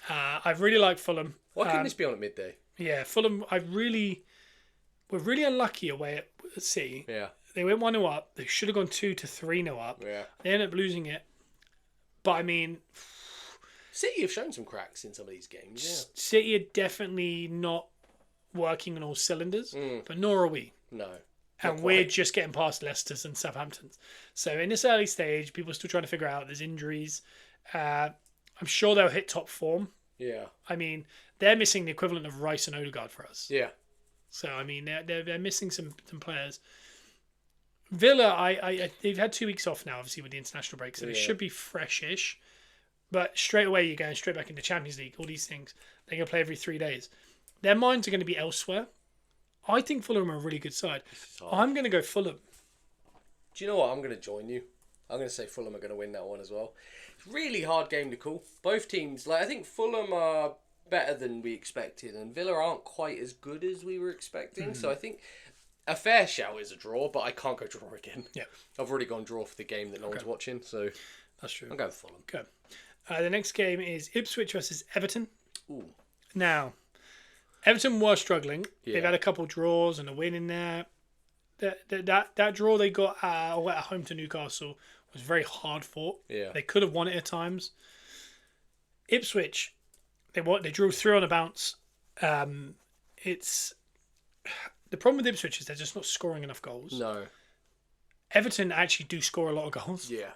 I really like Fulham. Why couldn't this be on at midday? Yeah, Fulham. We're really unlucky away at City. Yeah. They went 1-0 up. They should have gone 2 to 3-0 up. Yeah. They ended up losing it. But I mean, City have shown some cracks in some of these games. Yeah. City are definitely not working on all cylinders, but nor are we. No. And we're just getting past Leicester's and Southampton's. So in this early stage, people are still trying to figure out there's injuries. I'm sure they'll hit top form. Yeah. I mean, they're missing the equivalent of Rice and Odegaard for us. Yeah. So I mean, they're missing some players. Villa, they've had 2 weeks off now, obviously with the international break, so they should be freshish. But straight away, you're going straight back into Champions League. All these things, they're going to play every 3 days. Their minds are going to be elsewhere. I think Fulham are a really good side. I'm going to go Fulham. Do you know what? I'm going to join you. I'm going to say Fulham are going to win that one as well. It's a really hard game to call. Both teams, I think Fulham are better than we expected, and Villa aren't quite as good as we were expecting. So I think a fair shout is a draw, but I can't go draw again. Yeah, I've already gone draw for the game that no one's watching, so that's true. I'm going Fulham. Okay. The next game is Ipswich versus Everton. Ooh. Now, Everton were struggling. Yeah. They've had a couple draws and a win in there. That draw they got at home to Newcastle was very hard fought. Yeah. They could have won it at times. Ipswich, they drew 3 on a bounce. It's the problem with Ipswich is they're just not scoring enough goals. No. Everton actually do score a lot of goals. Yeah.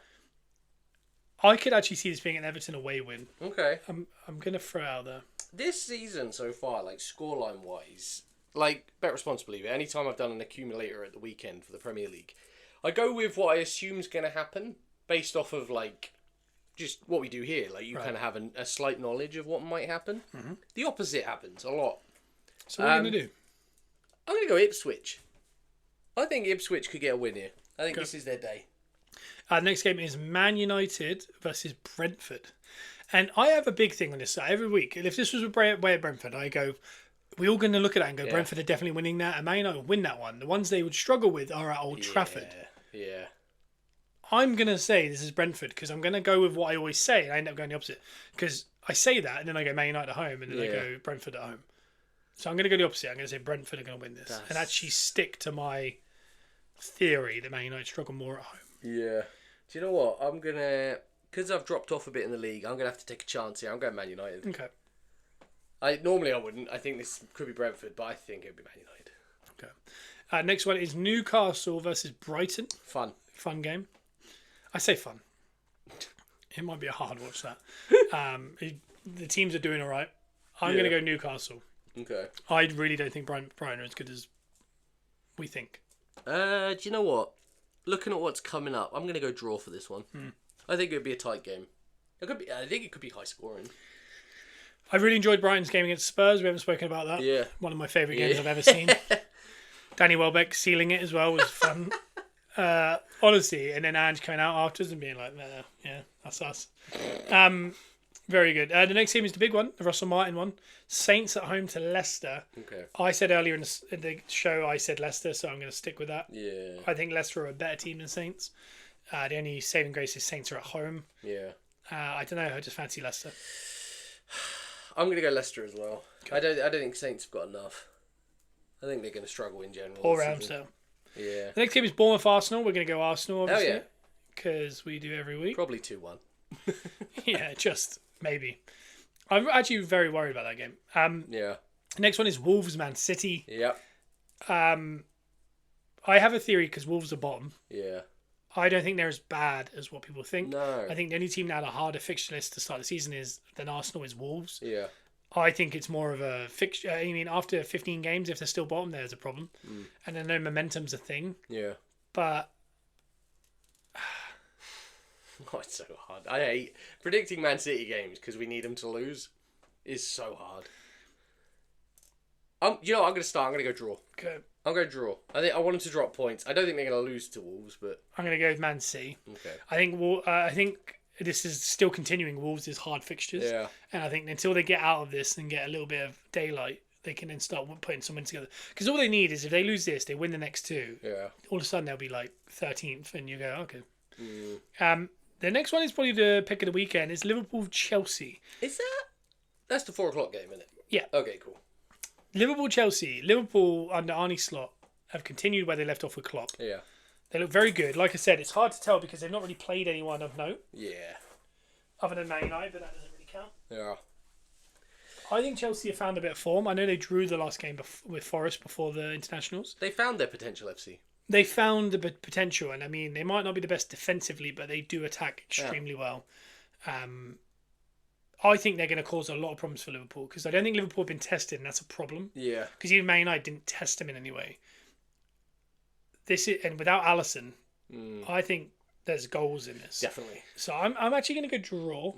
I could actually see this being an Everton away win. Okay. I'm gonna throw it out there. This season so far, scoreline wise, bet responsibly, but anytime I've done an accumulator at the weekend for the Premier League, I go with what I assume is going to happen based off of just what we do here. You kind of have a slight knowledge of what might happen. Mm-hmm. The opposite happens a lot. So what are you going to do? I'm going to go Ipswich. I think Ipswich could get a win here. I think this is their day. Next game is Man United versus Brentford. And I have a big thing on this every week. If this was away at Brentford, I go, we're all going to look at that and go, Brentford are definitely winning that, and Man United will win that one. The ones they would struggle with are at Old Trafford. Yeah. I'm going to say this is Brentford because I'm going to go with what I always say, and I end up going the opposite. Because I say that, and then I go Man United at home, and then I go Brentford at home. So I'm going to go the opposite. I'm going to say Brentford are going to win this and actually stick to my theory that Man United struggle more at home. Yeah. Do you know what? I'm going to... Because I've dropped off a bit in the league, I'm going to have to take a chance here. I'm going Man United. Okay. Normally I wouldn't. I think this could be Brentford, but I think it would be Man United. Okay. Next one is Newcastle versus Brighton. Fun game. I say fun. It might be a hard watch, that. The teams are doing all right. I'm going to go Newcastle. Okay. I really don't think Brighton are as good as we think. Do you know what? Looking at what's coming up, I'm going to go draw for this one. I think it would be a tight game. I think it could be high scoring. I really enjoyed Brighton's game against Spurs. We haven't spoken about that. Yeah. One of my favourite games I've ever seen. Danny Welbeck sealing it as well was fun. Honestly, and then Ange coming out afterwards and being like, yeah, that's us. Very good. The next game is the big one, the Russell Martin one. Saints at home to Leicester. Okay. I said earlier in the show, I said Leicester, so I'm going to stick with that. Yeah. I think Leicester are a better team than Saints. The only saving grace is Saints are at home. Yeah. I don't know. I just fancy Leicester. I'm going to go Leicester as well. Okay. I don't think Saints have got enough. I think they're going to struggle in general. All round, so. Yeah. The next game is Bournemouth Arsenal. We're going to go Arsenal, obviously. Oh, yeah. Because we do every week. Probably 2-1. Yeah, just maybe. I'm actually very worried about that game. Yeah. The next one is Wolves Man City. Yep. I have a theory because Wolves are bottom. Yeah. I don't think they're as bad as what people think. No. I think the only team that had a harder fixture list to start the season than Arsenal is Wolves. Yeah. I think it's more of a fixture. I mean, after 15 games, if they're still bottom, there's a problem. And I know momentum's a thing. Yeah. But oh, it's so hard. I hate predicting Man City games because we need them to lose. Is so hard. You know what, I'm going to start. I'm going to go draw. Okay. I'm going to draw. I want them to drop points. I don't think they're going to lose to Wolves, but I'm going to go with Man City. okay. I think this is still continuing Wolves' hard fixtures. Yeah. And I think until they get out of this and get a little bit of daylight, they can then start putting something together. Because all they need is if they lose this, they win the next two. Yeah. All of a sudden they'll be like 13th, and you go, okay. The next one is probably the pick of the weekend. It's Liverpool-Chelsea. Is that? That's the 4:00 game, isn't it? Yeah. Okay, cool. Liverpool-Chelsea. Liverpool under Arne Slot have continued where they left off with Klopp. Yeah. They look very good. Like I said, it's hard to tell because they've not really played anyone of note. Yeah. Other than Man United, but that doesn't really count. Yeah. I think Chelsea have found a bit of form. I know they drew the last game with Forest before the internationals. They found their potential, FC. They found the potential, and I mean, they might not be the best defensively, but they do attack extremely well. I think they're going to cause a lot of problems for Liverpool because I don't think Liverpool have been tested, and that's a problem. Yeah. Because even Man United didn't test them in any way. And without Alisson, I think there's goals in this. Definitely. So I'm actually going to go draw.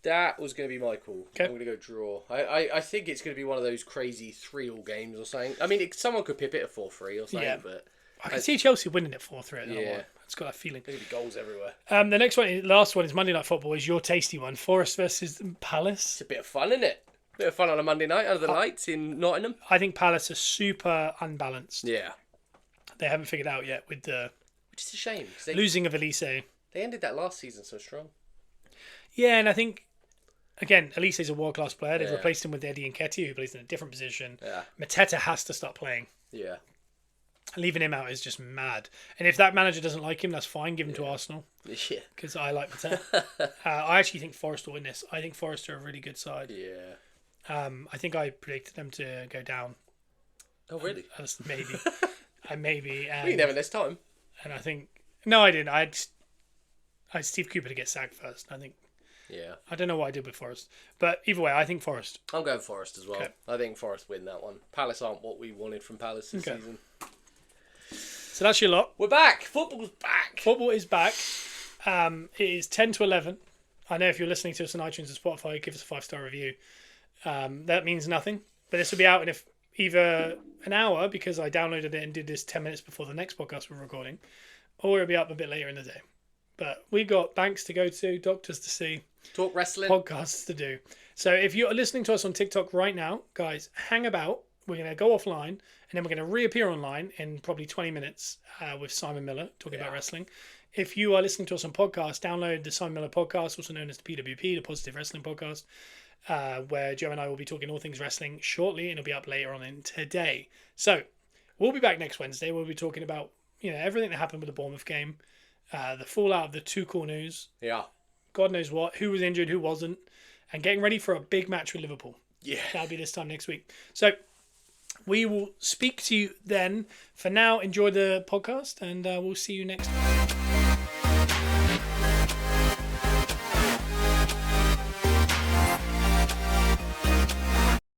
That was going to be my call. Okay. I'm going to go draw. I think it's going to be one of those crazy 3-3 games or something. I mean, someone could pip it at 4-3 or something, but I can see Chelsea winning it 4-3 at that Yeah. one. It's got that feeling. there's going to be goals everywhere. The next one, last one is Monday Night Football. Is your tasty one? Forest versus Palace. It's a bit of fun, isn't it? Bit of fun on a Monday night under the lights in Nottingham. I think Palace are super unbalanced. Yeah. They haven't figured it out yet with the Which is a shame. 'Cause they losing of Elise. They ended that last season so strong. Yeah, and I think, again, Elise's a world-class player. They've Yeah. replaced him with Eddie Nketiah, who plays in a different position. Yeah. Mateta has to start playing. Yeah. Leaving him out is just mad. And if that manager doesn't like him, that's fine. Give him to Arsenal. Yeah. Because I like Mateta. I actually think Forest will win this. I think Forest are a really good side. Yeah. I think I predicted them to go down. Oh, really? Maybe. Maybe. We never this time. And I think... No, I didn't. I had Steve Cooper to get sacked first. I think... Yeah. I don't know what I did with Forest. But either way, I think Forest. I'm going Forest as well. Okay. I think Forest win that one. Palace aren't what we wanted from Palace this season. So that's your lot. We're back. Football's back. Football is back. It is 10 to 11. I know if you're listening to us on iTunes and Spotify, give us a 5-star review. That means nothing. But this will be out in either an hour, because I downloaded it and did this 10 minutes before the next podcast we're recording, or it'll be up a bit later in the day. But we got banks to go to, doctors to see, Talk wrestling. podcasts to do. So if you're listening to us on TikTok right now, guys, hang about. We're going to go offline, and then we're going to reappear online in probably 20 minutes with Simon Miller talking about wrestling. If you are listening to us on podcast, download the Simon Miller podcast, also known as the PWP, the Positive Wrestling Podcast, where Joe and I will be talking all things wrestling shortly, and it'll be up later on in today. So we'll be back next Wednesday. We'll be talking about everything that happened with the Bournemouth game, the fallout of the Tuchel news, God knows what, who was injured, who wasn't, and getting ready for a big match with Liverpool. Yeah. That'll be this time next week. So we will speak to you then. For now, enjoy the podcast, and we'll see you next time.